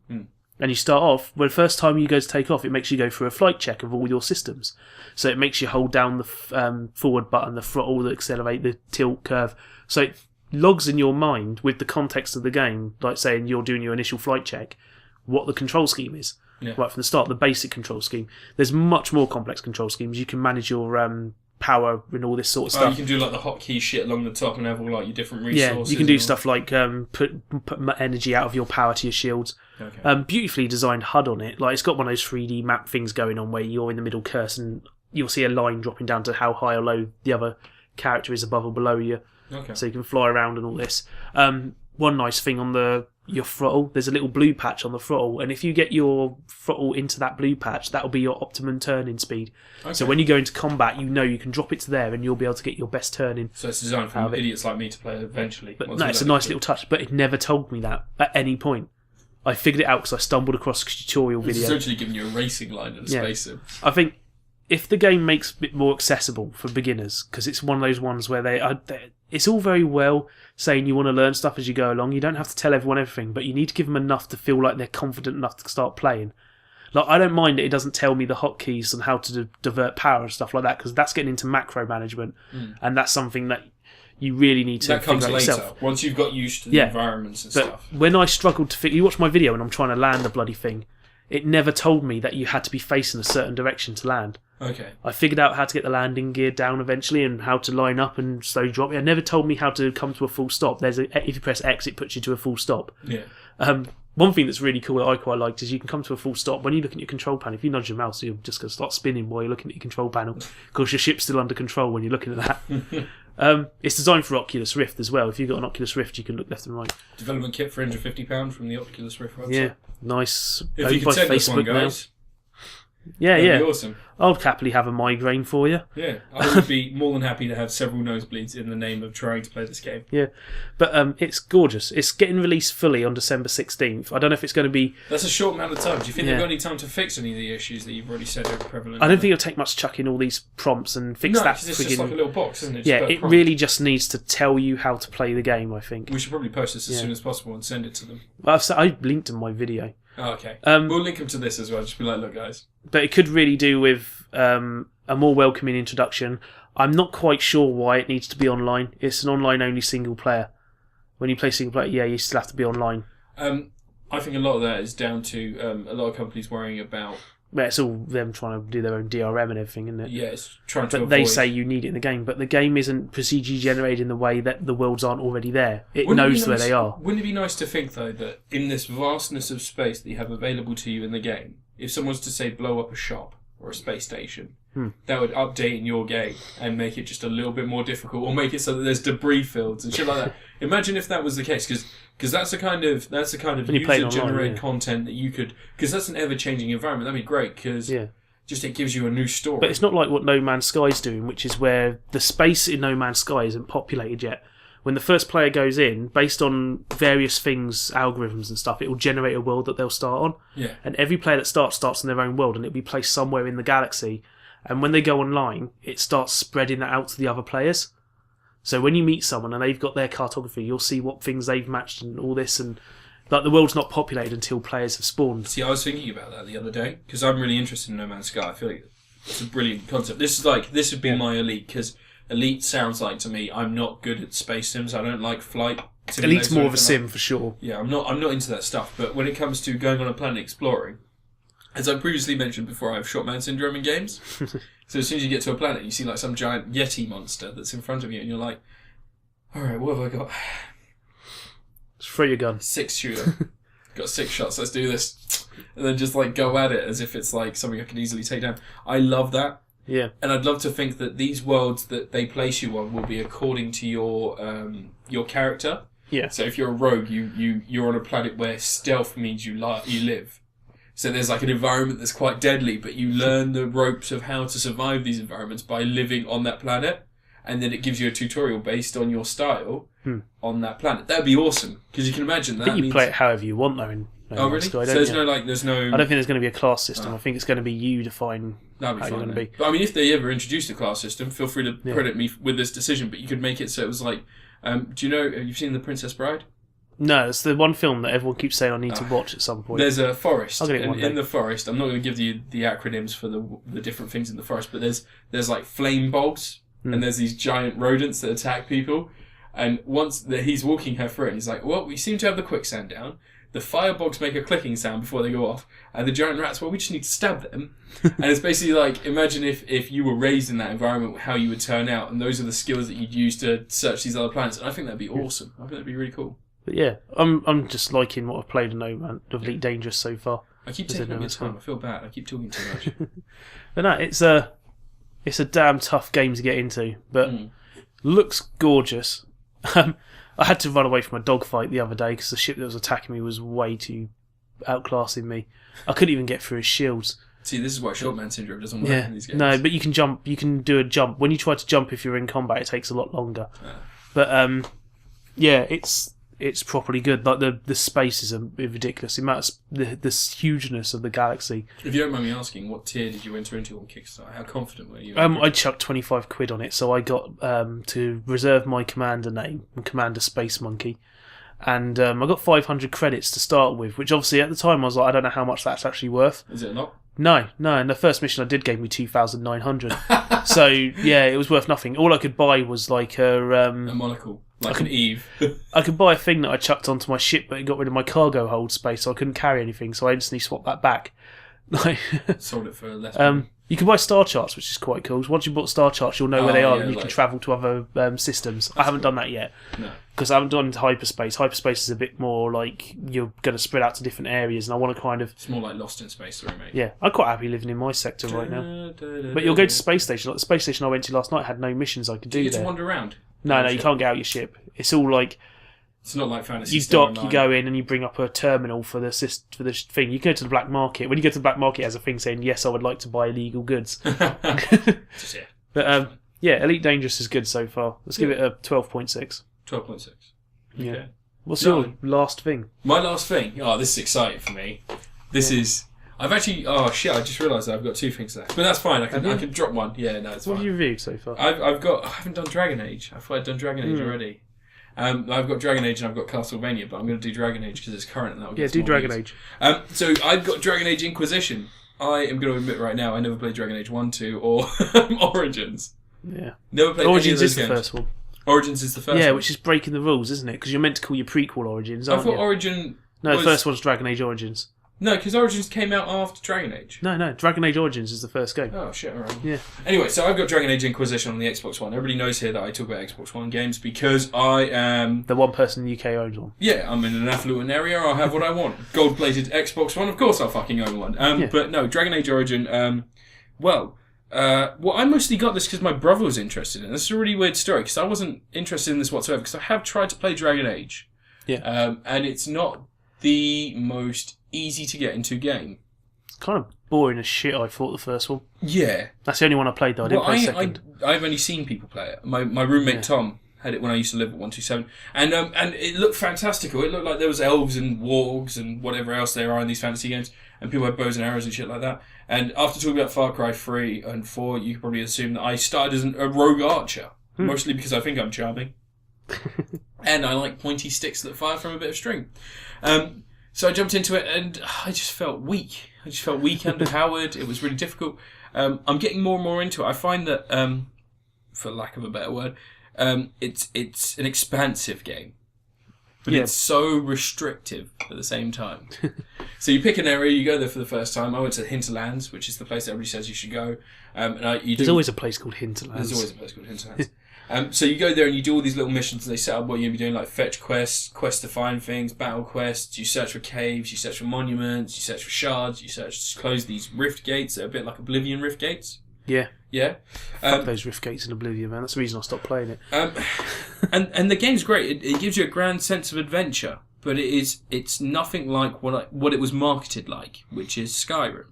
And you start off, well, the first time you go to take off, it makes you go through a flight check of all your systems. So it makes you hold down the forward button, the throttle, the accelerate, the tilt curve. So it logs in your mind with the context of the game, like saying you're doing your initial flight check, what the control scheme is. Yeah. Right from the start, the basic control scheme. There's much more complex control schemes. You can manage your power and all this sort of stuff. You can do like the hotkey shit along the top and have all like your different resources. Yeah, you can do stuff like put energy out of your power to your shields. Okay. Beautifully designed HUD on it. Like, it's got one of those 3D map things going on where you're in the middle cursor and you'll see a line dropping down to how high or low the other character is above or below you. Okay. So you can fly around and all this. One nice thing on your throttle, there's a little blue patch on the throttle, and if you get your throttle into that blue patch, that'll be your optimum turning speed. Okay. So when you go into combat, you can drop it to there and you'll be able to get your best turning. So it's designed for idiots like me to play eventually. But no, it's a nice little touch, but it never told me that at any point. I figured it out because I stumbled across a tutorial video. It's essentially giving you a racing line and a space sim. I think if the game makes it more accessible for beginners, because it's one of those ones where it's all very well saying you want to learn stuff as you go along. You don't have to tell everyone everything, but you need to give them enough to feel like they're confident enough to start playing. Like, I don't mind it doesn't tell me the hotkeys and how to divert power and stuff like that, because that's getting into macro management, and that's something that you really need to figure out yourself. Once you've got used to the environments and stuff. When I struggled to you watch my video and I'm trying to land the bloody thing, it never told me that you had to be facing a certain direction to land. Okay. I figured out how to get the landing gear down eventually and how to line up and slowly drop it. It never told me how to come to a full stop. If you press X, it puts you to a full stop. Yeah. One thing that's really cool that I quite liked is you can come to a full stop when you look at your control panel. If you nudge your mouse, you're just going to start spinning while you're looking at your control panel because your ship's still under control when you're looking at that. It's designed for Oculus Rift as well. If you've got an Oculus Rift, you can look left and right. Development kit for £150 from the Oculus Rift website. Yeah, nice. If you could send us one, guys. That'd be awesome. I'll happily have a migraine for you. Yeah, I would be more than happy to have several nosebleeds in the name of trying to play this game. Yeah, but it's gorgeous. It's getting released fully on December 16th. I don't know if it's going to be... That's a short amount of time. Do you think they've got any time to fix any of the issues that you've already said are prevalent? I don't think it'll take much to chuck in all these prompts and fix that. No, it's just like a little box, isn't it? Yeah, it really just needs to tell you how to play the game, I think. We should probably post this as soon as possible and send it to them. I linked in my video. Oh, okay. We'll link them to this as well. Just be like, look, guys. But it could really do with a more welcoming introduction. I'm not quite sure why it needs to be online. It's an online-only single player. When you play single player, you still have to be online. I think a lot of that is down to a lot of companies worrying about... Well, it's all them trying to do their own DRM and everything, isn't it? Yeah, it's trying to But they say you need it in the game, but the game isn't procedurally generated in the way that the worlds aren't already there. It knows where they are. Wouldn't it be nice to think, though, that in this vastness of space that you have available to you in the game, if someone was to, say, blow up a shop or a space station, that would update in your game and make it just a little bit more difficult, or make it so that there's debris fields and shit like that. Imagine if that was the case, because that's the kind of user-generated content that you could... Because that's an ever-changing environment. That'd be great, because just it gives you a new story. But it's not like what No Man's Sky's doing, which is where the space in No Man's Sky isn't populated yet. When the first player goes in, based on various things, algorithms and stuff, it will generate a world that they'll start on. Yeah. And every player that starts on their own world, and it'll be placed somewhere in the galaxy. And when they go online, it starts spreading that out to the other players. So when you meet someone and they've got their cartography, you'll see what things they've matched and all this. And like the world's not populated until players have spawned. See, I was thinking about that the other day because I'm really interested in No Man's Sky. I feel like it's a brilliant concept. This would be my Elite, because Elite sounds like to me I'm not good at space sims. I don't like flight. Elite's more of a sim for sure. Yeah, I'm not into that stuff. But when it comes to going on a planet exploring, as I previously mentioned before, I have short man syndrome in games. So as soon as you get to a planet, you see like some giant Yeti monster that's in front of you, and you're like, all right, what have I got? Just throw your gun. 6-shooter. Got 6 shots, let's do this. And then just like go at it as if it's like something I could easily take down. I love that. Yeah. And I'd love to think that these worlds that they place you on will be according to your character. Yeah. So if you're a rogue, you're on a planet where stealth means you live. So there's like an environment that's quite deadly, but you learn the ropes of how to survive these environments by living on that planet, and then it gives you a tutorial based on your style on that planet. That'd be awesome, because you can imagine that. I think you play it however you want, though. In Oh really? Sky, so there's no. I don't think there's going to be a class system. I think it's going to be you define how you're going to be. But I mean, if they ever introduced a class system, feel free to credit me with this decision. But you could make it so it was like, do you know? Have you seen The Princess Bride? No, it's the one film that everyone keeps saying I need to watch at some point. There's a forest. I'll get it one day. In the forest, I'm not going to give you the acronyms for the different things in the forest, but there's like flame bogs, and there's these giant rodents that attack people. And once he's walking her through it, and he's like, well, we seem to have the quicksand down. The fire bogs make a clicking sound before they go off. And the giant rats, well, we just need to stab them. And it's basically like, imagine if you were raised in that environment, how you would turn out. And those are the skills that you'd use to search these other planets. And I think that'd be awesome. I think that'd be really cool. But yeah, I'm just liking what I've played of No Man of Elite Dangerous so far. I keep taking up your time. I feel bad. I keep talking too much. But no, it's a damn tough game to get into, but looks gorgeous. I had to run away from a dogfight the other day because the ship that was attacking me was way too outclassing me. I couldn't even get through his shields. See, this is why short man syndrome doesn't work in these games. No, but you can jump. You can do a jump. When you try to jump, if you're in combat, it takes a lot longer. But yeah, it's properly good. Like the spaces are ridiculous. The amount of the hugeness of the galaxy. If you don't mind me asking, what tier did you enter into on Kickstarter? How confident were you? I chucked 25 quid on it, so I got to reserve my commander name, Commander Space Monkey, and I got 500 credits to start with, which obviously at the time I was like, I don't know how much that's actually worth. Is it not? No, and the first mission I did gave me 2,900. So yeah, it was worth nothing. All I could buy was like a monocle. Like an Eve. I could buy a thing that I chucked onto my ship, but it got rid of my cargo hold space, so I couldn't carry anything, so I instantly swapped that back. Sold it for less money. You can buy star charts, which is quite cool. Once you bought star charts, you'll know where they are, and you can travel to other systems. I haven't done that yet. No. Because I haven't done into hyperspace. Hyperspace is a bit more like you're going to spread out to different areas, and I want to kind of... It's more like Lost in Space, the remake. Yeah, I'm quite happy living in my sector right now. But you'll go to space station. Like the space station I went to last night had no missions I could do there. Do you get to wander around? No, you can't get out your ship. It's all like... It's not like Fantasy You Star dock, Online. you go in, and you bring up a terminal for the thing. You go to the black market. When you go to the black market, it has a thing saying, yes, I would like to buy illegal goods. But yeah, Elite Dangerous is good so far. Let's give it a 12.6. 12.6. Okay. Yeah. What's your last thing? My last thing? Oh, this is exciting for me. This is... I've actually... Oh, shit, I just realised I've got 2 things left. But that's fine. I can drop one. Yeah, no, it's fine. What have you reviewed so far? I haven't done Dragon Age. I thought I'd done Dragon Age already. I've got Dragon Age and I've got Castlevania, but I'm going to do Dragon Age because it's current and that'll get do Dragon Age. So I've got Dragon Age Inquisition. I am going to admit right now I never played Dragon Age 1, 2 or Origins. Yeah. Never played Origins any of those is games. The first one. Origins is the first one. Yeah, which is breaking the rules, isn't it? Because you're meant to call your prequel Origins, aren't you? I thought Origin... No, the first one's Dragon Age Origins. No, because Origins came out after Dragon Age. No, Dragon Age Origins is the first game. Oh, shit, alright. Yeah. Anyway, so I've got Dragon Age Inquisition on the Xbox One. Everybody knows here that I talk about Xbox One games because I am... The one person in the UK owns one. Yeah, I'm in an affluent area, I'll have what I want. Gold-plated Xbox One, of course I'll fucking own one. But no, Dragon Age Origin, I mostly got this because my brother was interested in it. This is a really weird story because I wasn't interested in this whatsoever because I have tried to play Dragon Age. Yeah. And it's not the most easy to get into game. It's kind of boring as shit, I thought, the first one. Yeah. That's the only one I played, though. I didn't play second. I've only seen people play it. My roommate Tom Had it when I used to live at 127, and it looked fantastical. It looked like there was elves and wargs and whatever else there are in these fantasy games, and people had bows and arrows and shit like that. And after talking about Far Cry 3 and 4, you could probably assume that I started as a rogue archer, mostly because I think I'm charming, and I like pointy sticks that fire from a bit of string. So I jumped into it, and I just felt weak. I just felt weak, underpowered. It was really difficult. I'm getting more and more into it. I find that, for lack of a better word, it's an expansive game, but it's so restrictive at the same time. So you pick an area, you go there for the first time. I went to Hinterlands, which is the place that everybody says you should go. There's always a place called Hinterlands. There's always a place called Hinterlands. So you go there and you do all these little missions. They set up what you're going to be doing, like fetch quests, quests to find things, battle quests. You search for caves, you search for monuments, you search for shards, you search to close these rift gates. They're a bit like Oblivion rift gates. Yeah. Yeah. Fuck those rift gates in Oblivion, man. That's the reason I stopped playing it. And the game's great. It gives you a grand sense of adventure, but it's nothing like what it was marketed like, which is Skyrim.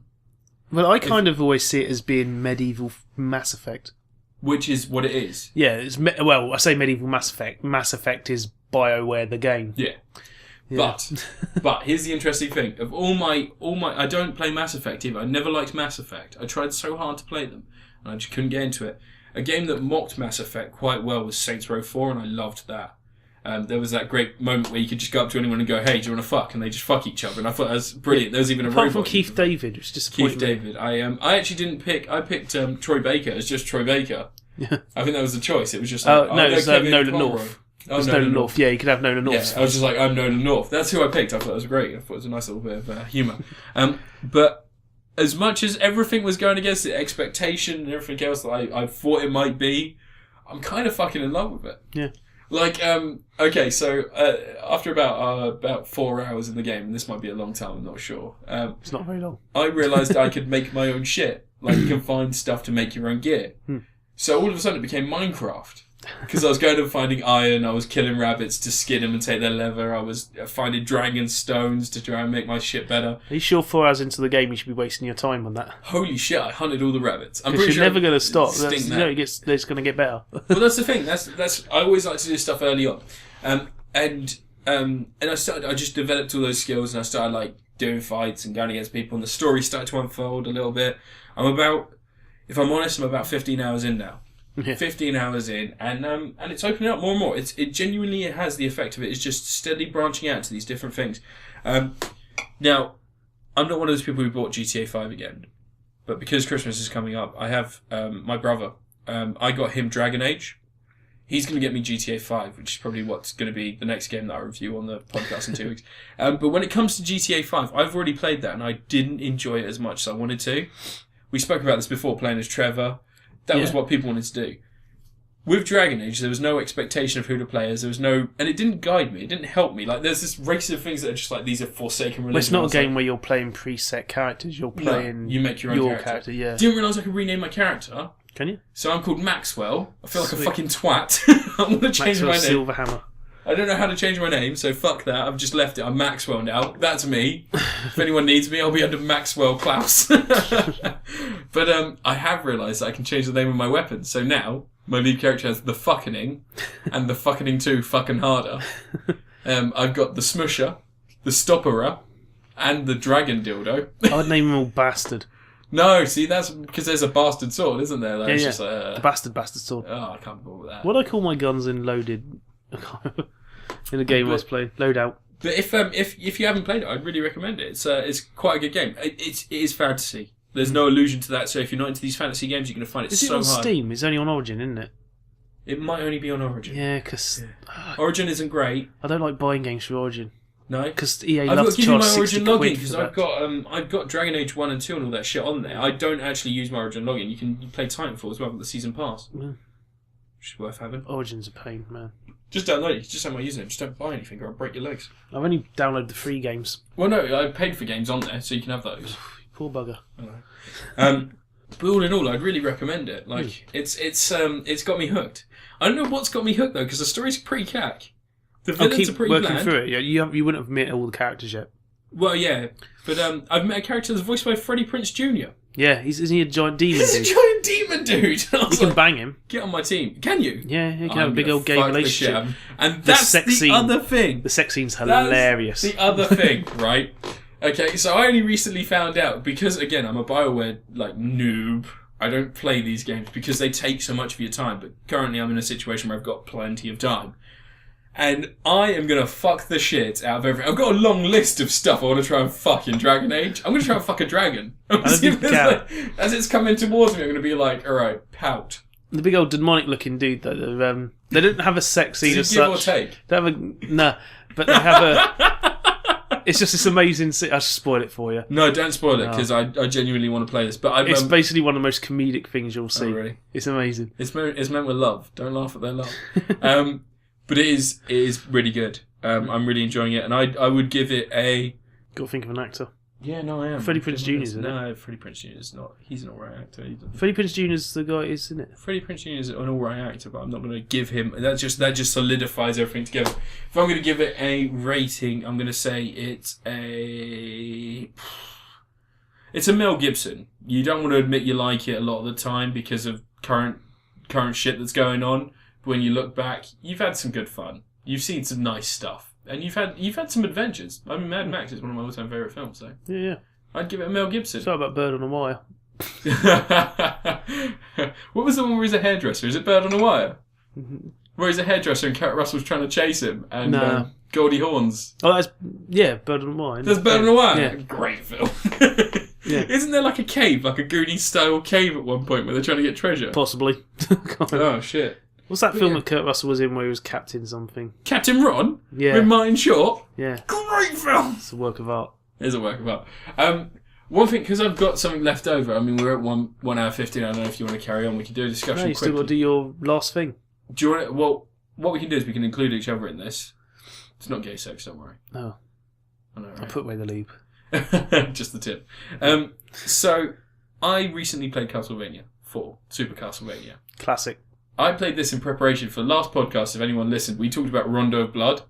Well, I kind of always see it as being medieval Mass Effect. Which is what it is. Yeah, I say medieval Mass Effect. Mass Effect is BioWare the game. Yeah. But here's the interesting thing. Of all my I don't play Mass Effect either. I never liked Mass Effect. I tried so hard to play them, and I just couldn't get into it. A game that mocked Mass Effect quite well was Saints Row 4, and I loved that. There was that great moment where you could just go up to anyone and go, "Hey, do you want to fuck?" And they just fuck each other, and I thought that was brilliant. There was even a apart robot. From Keith David, which is disappointing. Keith David. I actually didn't pick. I picked Troy Baker as just Troy Baker. Yeah. I think that was the choice. It was just like, no, it was Nolan North. Oh, Nolan North. Yeah, you could have Nolan North. Yeah, I was just like, I'm Nolan North. That's who I picked. I thought it was great. I thought it was a nice little bit of humour. But as much as everything was going against the expectation and everything else that I thought it might be, I'm kind of fucking in love with it. Yeah. Like, okay, so after about 4 hours in the game, and this might be a long time, I'm not sure. It's not very long. I realised I could make my own shit. Like, you can find stuff to make your own gear. So all of a sudden it became Minecraft. Because I was going and finding iron, I was killing rabbits to skin them and take their leather, I was finding dragon stones to try and make my shit better. Are you sure 4 hours into the game you should be wasting your time on that? Holy shit, I hunted all the rabbits. I'm pretty you're sure never going to stop. It's going to get better. Well, that's the thing. That's I always like to do stuff early on. And I just developed all those skills, and I started like doing fights and going against people, and the story started to unfold a little bit. If I'm honest, I'm about 15 hours in now. Yeah. 15 hours in, and it's opening up more and more. It genuinely has the effect of it. It's just steadily branching out to these different things. Now, I'm not one of those people who bought GTA 5 again, but because Christmas is coming up, I have my brother. I got him Dragon Age. He's going to get me GTA 5, which is probably what's going to be the next game that I review on the podcast in 2 weeks. But when it comes to GTA 5, I've already played that, and I didn't enjoy it as much as I wanted to. We spoke about this before, playing as Trevor. That was what people wanted to do. With Dragon Age, there was no expectation of who to play as. There was no... And it didn't guide me. It didn't help me. Like, there's this race of things that are just like, these are forsaken religion. Well, it's not a game where you're playing preset characters. You're playing you make your own character. Yeah. Didn't realise I could rename my character. Can you? So I'm called Maxwell. I feel like a fucking twat. I want to change my name. Silverhammer. I don't know how to change my name, so fuck that. I've just left it. I'm Maxwell now. That's me. If anyone needs me, I'll be under Maxwell Klaus. But I have realised that I can change the name of my weapon. So now, my lead character has the Fuckening, and the Fuckening 2 fucking harder. I've got the Smusher, the Stopperer, and the Dragon Dildo. I'd name them all Bastard. No, see, that's because there's a bastard sword, isn't there? Like, yeah. Just like, the bastard sword. Oh, I can't believe that. What do I call my guns in Loaded? In the game I was playing, Loadout. But if you haven't played it, I'd really recommend it. It's quite a good game. It is fantasy. There's no allusion to that. So if you're not into these fantasy games, you're going to find it so hard. Is it on Steam? It's only on Origin, isn't it? It might only be on Origin. Yeah, because Origin isn't great. I don't like buying games for Origin. No, because EA loves to charge 60 quid because I've got Dragon Age 1 and 2 and all that shit on there. I don't actually use my Origin login. You can play Titanfall as well with the season pass. Yeah. Which is worth having. Origin's a pain, man. Just download it. Just have my username. Just don't buy anything or I'll break your legs. I've only downloaded the free games. Well, no, I paid for games on there, so you can have those. Poor bugger. But all in all, I'd really recommend it. Like, it's got me hooked. I don't know what's got me hooked though, because the story's pretty cack. The villains are pretty bland. Working through it. Yeah, you wouldn't have met all the characters yet. Well, yeah, but I've met a character that's voiced by Freddie Prinze Jr. Yeah, isn't he a giant demon He's dude? a giant demon dude. You can bang him. Get on my team. Can you? Yeah, you can have a big old gay relationship. And that's the other thing. The sex scene's hilarious. That's the other thing, right? Okay, so I only recently found out, because, again, I'm a BioWare, noob. I don't play these games because they take so much of your time, but currently I'm in a situation where I've got plenty of time. And I am going to fuck the shit out of everything. I've got a long list of stuff I want to try and fuck in Dragon Age. I'm going to try and fuck a dragon. As it's coming towards me, I'm going to be like, alright, pout. The big old demonic-looking dude, though, they don't have a sex scene as such. Give or take? They have but they have a... It's just this amazing... I should spoil it for you. No, don't spoil it, because I genuinely want to play this. But it's basically one of the most comedic things you'll see. Oh, really? It's amazing. It's meant with love. Don't laugh at their love. But it is really good. I'm really enjoying it, and I would give it a... Got to think of an actor. Yeah, no, I am. Freddie Prinze Jr. isn't it? No, Freddie Prinze Jr. is not. He's an alright actor. Freddie Prinze Jr. is the guy, isn't it? Freddie Prinze Jr. is an alright actor, but I'm not going to give him... That just solidifies everything together. If I'm going to give it a rating, I'm going to say it's a Mel Gibson. You don't want to admit you like it a lot of the time because of current shit that's going on. But when you look back, you've had some good fun. You've seen some nice stuff. And you've had some adventures. I mean, Mad Max is one of my all-time favourite films, so... Yeah. I'd give it a Mel Gibson. Sorry about Bird on a Wire. What was the one where he's a hairdresser? Is it Bird on a Wire? Where he's a hairdresser and Kurt Russell's trying to chase him and Goldie Hawn's. Oh, that's... Yeah, Bird on a Wire. There's Bird on a Wire? Yeah. Great film. Yeah. Isn't there like a cave, like a Goonies-style cave at one point where they're trying to get treasure? Possibly. Oh, shit. What's that film that Kurt Russell was in where he was Captain something? Captain Ron? Yeah. With Martin Short? Yeah. Great film! It's a work of art. It is a work of art. One thing, because I've got something left over, I mean, we're at 1 hour 15, I don't know if you want to carry on, we can do a discussion quickly. No, you still got to do your last thing. Do you want to, well, what we can do is we can include each other in this. It's not gay sex, don't worry. Oh. I know, right? I'll put away the lube. Just the tip. So, I recently played Castlevania 4, Super Castlevania. Classic. I played this in preparation for the last podcast, if anyone listened. We talked about Rondo of Blood,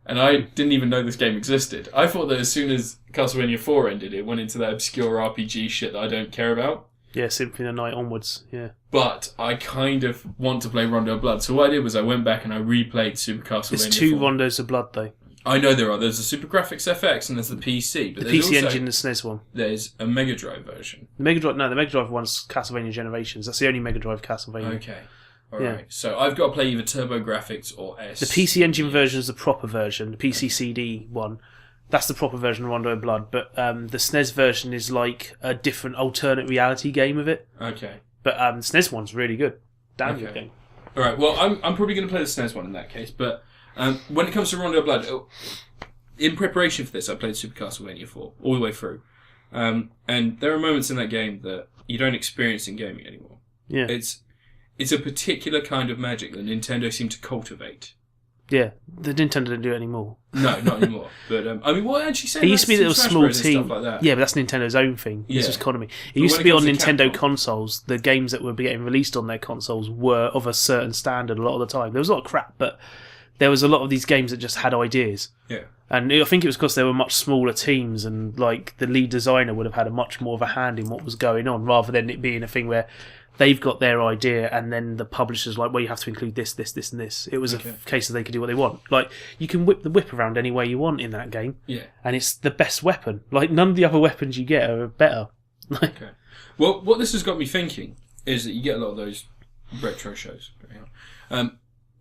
and I didn't even know this game existed. I thought that as soon as Castlevania 4 ended, it went into that obscure RPG shit that I don't care about. Yeah, Symphony of the Night onwards, yeah. But I kind of want to play Rondo of Blood, so what I did was I went back and I replayed Super Castlevania 4. There's 2 Rondos of Blood, though. I know there are. There's the Super Graphics FX and there's the PC. But the PC engine and the SNES one. There's a Mega Drive version. The Mega Drive one's Castlevania Generations. That's the only Mega Drive Castlevania. Okay. Alright. So I've got to play either Turbo Graphics or S. The PC engine version is the proper version. The PC CD one, that's the proper version of Rondo of Blood. But the SNES version is like a different alternate reality game of it. Okay. But the SNES one's really good. Damn good game. Alright, well, I'm probably going to play the SNES one in that case. But when it comes to Rondo of Blood, in preparation for this, I played Super Castlevania 4 all the way through. And there are moments in that game that you don't experience in gaming anymore. Yeah. It's a particular kind of magic that Nintendo seemed to cultivate. Yeah, the Nintendo don't do it anymore. No, not anymore. But I mean, what actually say? It used to be that it was a small team. Like that. Yeah, but that's Nintendo's own thing. Yeah. This was Konami. It used to be on Nintendo consoles. The games that were getting released on their consoles were of a certain standard a lot of the time. There was a lot of crap, but there was a lot of these games that just had ideas. Yeah. And I think it was because they were much smaller teams, and like the lead designer would have had a much more of a hand in what was going on, rather than it being a thing where they've got their idea and then the publisher's like, well, you have to include this, this, this, and this. It was a case of they could do what they want. Like, you can whip the whip around any way you want in that game. Yeah. And it's the best weapon. Like, none of the other weapons you get are better. Okay. Well, what this has got me thinking is that you get a lot of those retro shows.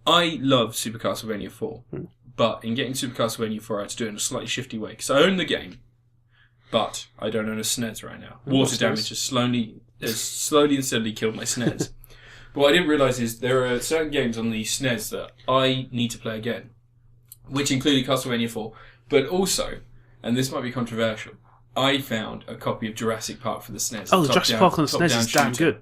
I love Super Castlevania 4, but in getting Super Castlevania 4, I had to do it in a slightly shifty way. Because I own the game, but I don't own a SNES right now. Water damage has slowly and steadily killed my SNES. But what I didn't realise is there are certain games on the SNES that I need to play again, which included Castlevania 4. But also, and this might be controversial, I found a copy of Jurassic Park for the SNES. Oh, the Jurassic Park on the SNES is damn good.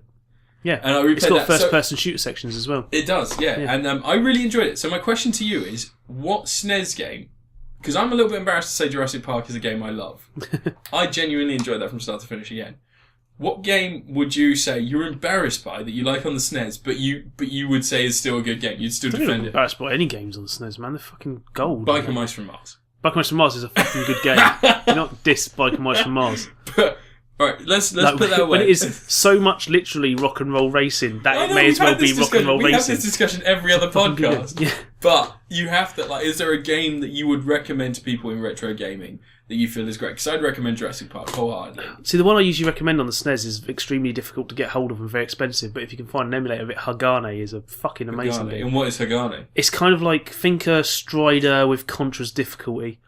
Yeah, and I replayed it's got first-person shooter sections as well. It does, yeah. And I really enjoyed it. So my question to you is, what SNES game... Because I'm a little bit embarrassed to say Jurassic Park is a game I love. I genuinely enjoyed that from start to finish again. What game would you say you're embarrassed by that you like on the SNES, but you would say is still a good game? You'd still defend it. I'm embarrassed by any games on the SNES, man. They're fucking gold. Biker Mice from Mars. Biker Mice from Mars is a fucking good game. You're not diss Biker Mice from Mars. All right, let's put that away. When it is so much literally rock and roll racing that it may as well be rock and roll racing. We have this discussion every other podcast. Yeah. But you have to, like, is there a game that you would recommend to people in retro gaming that you feel is great? Because I'd recommend Jurassic Park wholeheartedly. See, the one I usually recommend on the SNES is extremely difficult to get hold of and very expensive, but if you can find an emulator of it, Hagane is a fucking amazing game. And what is Hagane? It's kind of like Thinker Strider with Contra's difficulty.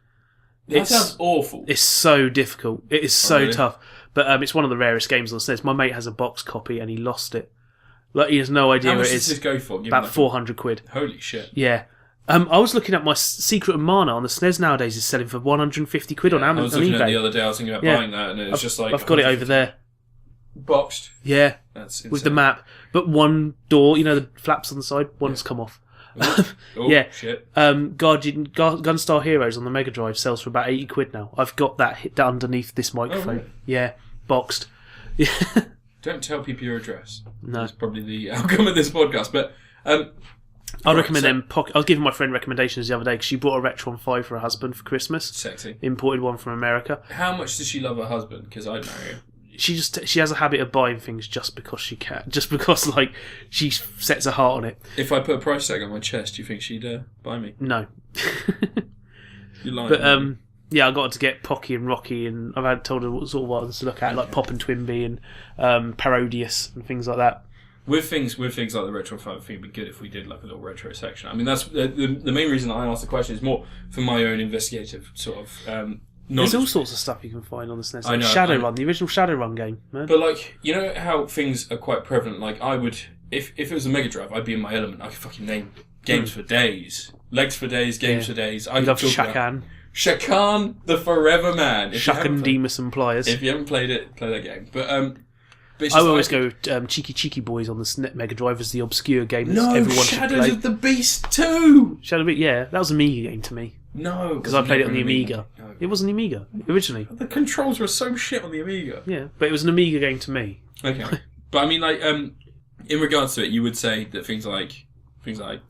That sounds awful. It's so difficult. It is so tough. But it's one of the rarest games on the SNES. My mate has a box copy and he lost it. Like, he has no idea where it is. How much does this go for? About 400 quid. Holy shit. Yeah. I was looking at my Secret of Mana on the SNES nowadays is selling for 150 quid on Amazon. I was looking at it the other day. I was thinking about buying that, and it's just like I've got it over there, boxed. Yeah, that's insane. With the map. But one door, the flaps on the side, one's come off. Oh, yeah. Shit. Gunstar Heroes on the Mega Drive sells for about 80 quid now. I've got that hit underneath this microphone. Oh, really? Yeah, boxed. Don't tell people your address. No, that's probably the outcome of this podcast. But I'd recommend them. I was giving my friend recommendations the other day because she bought a Retron 5 for her husband for Christmas. Sexy. Imported one from America. How much does she love her husband? Because I'd marry her. She has a habit of buying things just because she can. Just because, like, she sets her heart on it. If I put a price tag on my chest, do you think she'd buy me? No. You're lying. But, yeah, I got to get Pocky and Rocky, and I've told her what sort of ones to look at, like Pop and Twinbee and Parodius and things like that. With things like the Retro 5, I think it'd be good if we did like a little retro section. I mean, that's the main reason I asked the question is more for my own investigative sort of there's all sorts of stuff you can find on the SNES. I know, Shadowrun, the original Shadowrun game, man. But like, you know how things are quite prevalent. Like, I would, if it was a Mega Drive, I'd be in my element. I could fucking name games for days, legs for days, games for days. I love Shakan. Shakan, the Forever Man. Shakan, Demus and Pliers. If you haven't played it, play that game. But I always go Cheeky Boys on the Mega Drive as the obscure game that everyone should play. Shadows of the Beast 2! Shadow of the Beast, yeah. That was an Amiga game to me. No. Because I played it on the Amiga. No. It was an Amiga, originally. The controls were so shit on the Amiga. Yeah, but it was an Amiga game to me. Okay. But I mean, like, in regards to it, you would say that things like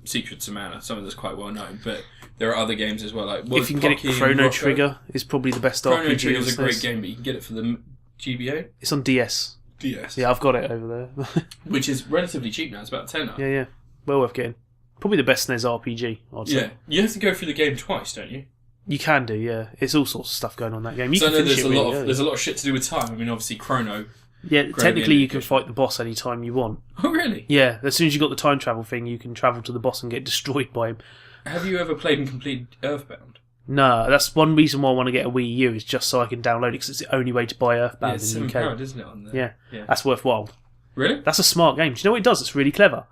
Secrets of Mana, some of that's quite well known, but there are other games as well. Like, if you can get it, Chrono Trigger is probably the best RPG. Chrono Trigger is a great game, but you can get it for the GBA. It's on DS. Yeah, I've got it over there. Which is relatively cheap now. It's about £10. Yeah. Well worth getting. Probably the best SNES RPG, I'd say. Yeah. You have to go through the game twice, don't you? You can do, yeah. It's all sorts of stuff going on in that game. You so can I know there's a lot of shit to do with time. I mean, obviously, Chrono. Yeah, technically you can fight the boss any time you want. Oh, really? Yeah. As soon as you got the time travel thing, you can travel to the boss and get destroyed by him. Have you ever played and completed Earthbound? No, that's one reason why I want to get a Wii U is just so I can download it because it's the only way to buy Earthbound in the UK. £7, isn't it? On there? Yeah, that's worthwhile. Really? That's a smart game. Do you know what it does? It's really clever.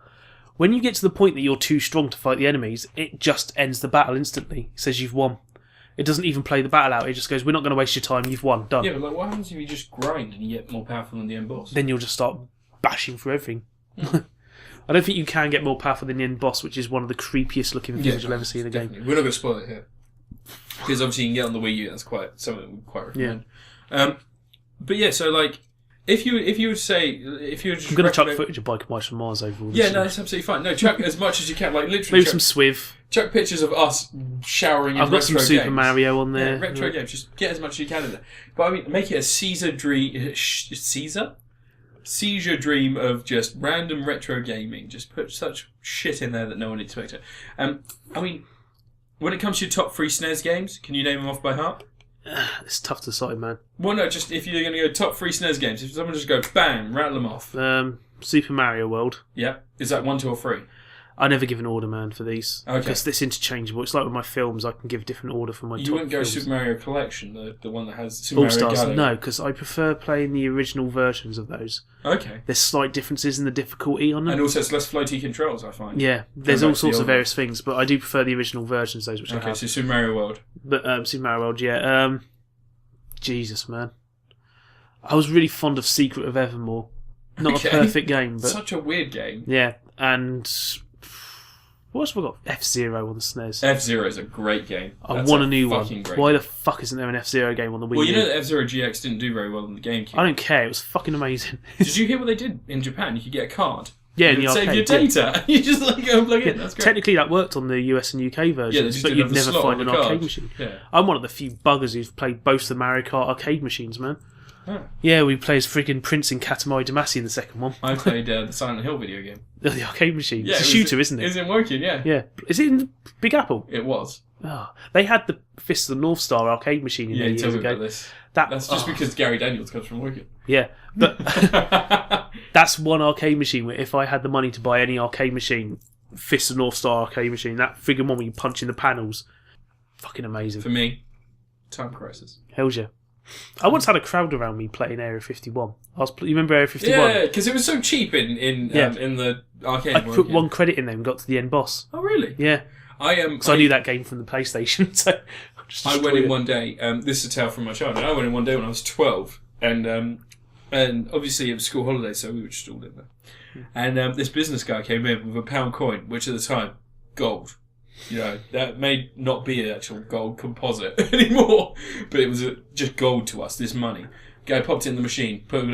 When you get to the point that you're too strong to fight the enemies, it just ends the battle instantly. It says you've won. It doesn't even play the battle out. It just goes, we're not going to waste your time. You've won. Done. Yeah, but like, what happens if you just grind and you get more powerful than the end boss? Then you'll just start bashing through everything. I don't think you can get more powerful than the end boss, which is one of the creepiest looking things you'll ever see in a game. We're not going to spoil it here. Because obviously you can get on the Wii U, that's quite something we quite recommend. Yeah. But yeah, so like, if you would say, I'm going to chuck footage of Biker Mice from Mars over all this. Yeah, no, that's absolutely fine. No, chuck as much as you can, like literally. Maybe some Swiv. Chuck pictures of us showering in retro games. I've got some Super Mario on there. Yeah, retro games. Just get as much as you can in there. But I mean, make it a Seizure dream of just random retro gaming. Just put such shit in there that no one expected. I mean, when it comes to your top 3 SNES games, can you name them off by heart? It's tough to decide, man. Well, no, just if you're going to go top 3 SNES games, if someone just go bang, rattle them off. Super Mario World. Yeah. Is that 1, 2 or 3? I never give an order, man, for these. Okay. Because it's interchangeable. It's like with my films, I can give a different order for my top films. You wouldn't go Super Mario Collection, the one that has Super All Mario Stars? Galaxy? No, because I prefer playing the original versions of those. Okay. There's slight differences in the difficulty on them. And also it's less floaty controls, I find. Yeah, there's all sorts of various things, but I do prefer the original versions, those which I have. Okay, so Super Mario World. But Super Mario World, yeah. Jesus, man. I was really fond of Secret of Evermore. Not a perfect game, but... Such a weird game. Yeah, and... What else have I got? F-Zero on the SNES. F-Zero is a great game. I want a new one. Why the fuck isn't there an F-Zero game on the Wii U? Well, you know that F-Zero GX didn't do very well on the GameCube. I don't care. It was fucking amazing. Did you hear what they did in Japan? You could get a card. Yeah, in the arcade. Save your data. You just go and plug in. That's great. Technically, that worked on the US and UK versions, but you'd never find an arcade machine. Yeah. I'm one of the few buggers who've played both the Mario Kart arcade machines, man. Huh. Yeah, we play as friggin' Prince in Katamari Damacy in the second one. I played the Silent Hill video game. The arcade machine. Yeah, it's a shooter, isn't it? Is it working? Yeah. Yeah. Is it in Big Apple? It was. Oh, they had the Fist of the North Star arcade machine in there years ago. About this. That's just because Gary Daniels comes from working. Yeah, but that's one arcade machine where if I had the money to buy any arcade machine, Fist of the North Star arcade machine, that friggin' one where you punch in the panels, fucking amazing. For me, Time Crisis. Hell's yeah. I once had a crowd around me playing Area 51. You remember Area 51? Yeah, because it was so cheap in the arcade. I put one credit in there and got to the end boss. Oh, really? Yeah. Because I knew that game from the PlayStation, so I went in one day. This is a tale from my childhood. I went in one day when I was 12, and obviously it was school holidays, so we were just all in there. And this business guy came in with a £1 coin, which at the time, gold. You know, that may not be an actual gold composite anymore, but it was just gold to us. This money. Guy popped it in the machine, put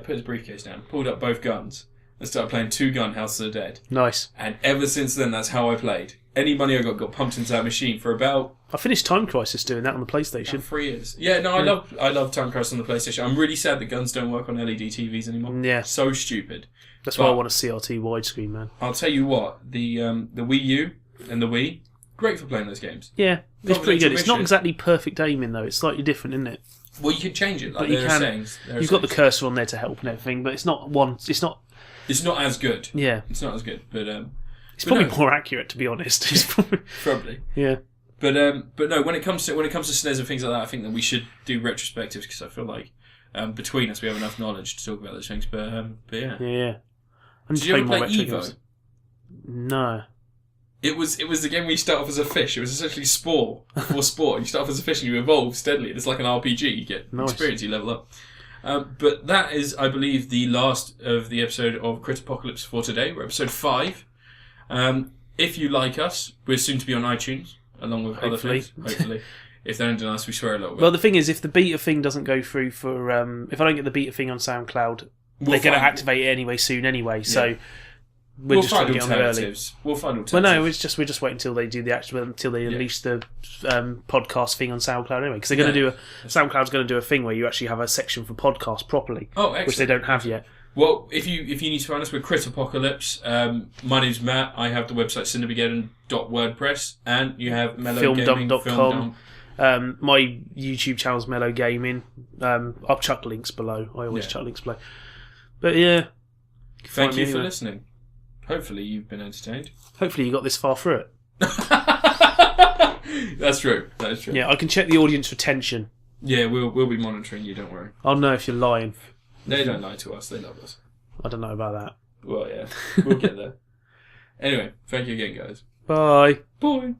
his briefcase down, pulled up both guns, and started playing 2-gun House of the Dead. Nice. And ever since then, that's how I played. Any money I got pumped into that machine for about... I finished Time Crisis doing that on the PlayStation. 3 years. Yeah, no, I love Time Crisis on the PlayStation. I'm really sad that guns don't work on LED TVs anymore. Yeah. So stupid. That's why I want a CRT widescreen, man. I'll tell you what, the Wii U and the Wii, great for playing those games. Yeah, it's pretty good. It's not exactly perfect aiming, though. It's slightly different, isn't it? Well, you can change it. Like you've got the cursor on there to help and everything, but it's not as good. Yeah. It's not as good, but... It's probably more accurate, to be honest. It's probably. Yeah. But no, when it comes to SNES and things like that, I think that we should do retrospectives because I feel like between us we have enough knowledge to talk about those things. But yeah. Yeah. Did you ever play Evo? Games. No. It was the game where you start off as a fish. It was essentially Spore before Sport. You start off as a fish and you evolve steadily. It's like an RPG. You get experience, you level up. But that is, I believe, the last of the episode of Critapocalypse for today. We're episode 5. If you like us, we're soon to be on iTunes, along with other things. Hopefully. If they don't deny us, we swear a little bit. Well, the thing is, if the beta thing doesn't go through for... if I don't get the beta thing on SoundCloud, they're going to activate it anyway soon anyway, so... We'll just trying to get on there early. We'll find alternatives. Well, no, we're just waiting until they do until they unleash the podcast thing on SoundCloud anyway, because they're going to do SoundCloud's going to do a thing where you actually have a section for podcasts properly, which they don't have yet. Well, if you need to find us, we're Critapocalypse. My name's Matt. I have the website cinemageddon.wordpress, and you have Mellow Gaming. Filmdump.com. My YouTube channel's Mellow Gaming. I'll chuck links below. I always chuck links below. But yeah, thank you for listening. Hopefully you've been entertained. Hopefully you got this far through it. That's true. That is true. Yeah, I can check the audience retention. Yeah, we'll be monitoring you, don't worry. I'll know if you're lying. They don't lie to us, they love us. I don't know about that. Well, yeah, we'll get there. Anyway, thank you again, guys. Bye. Bye.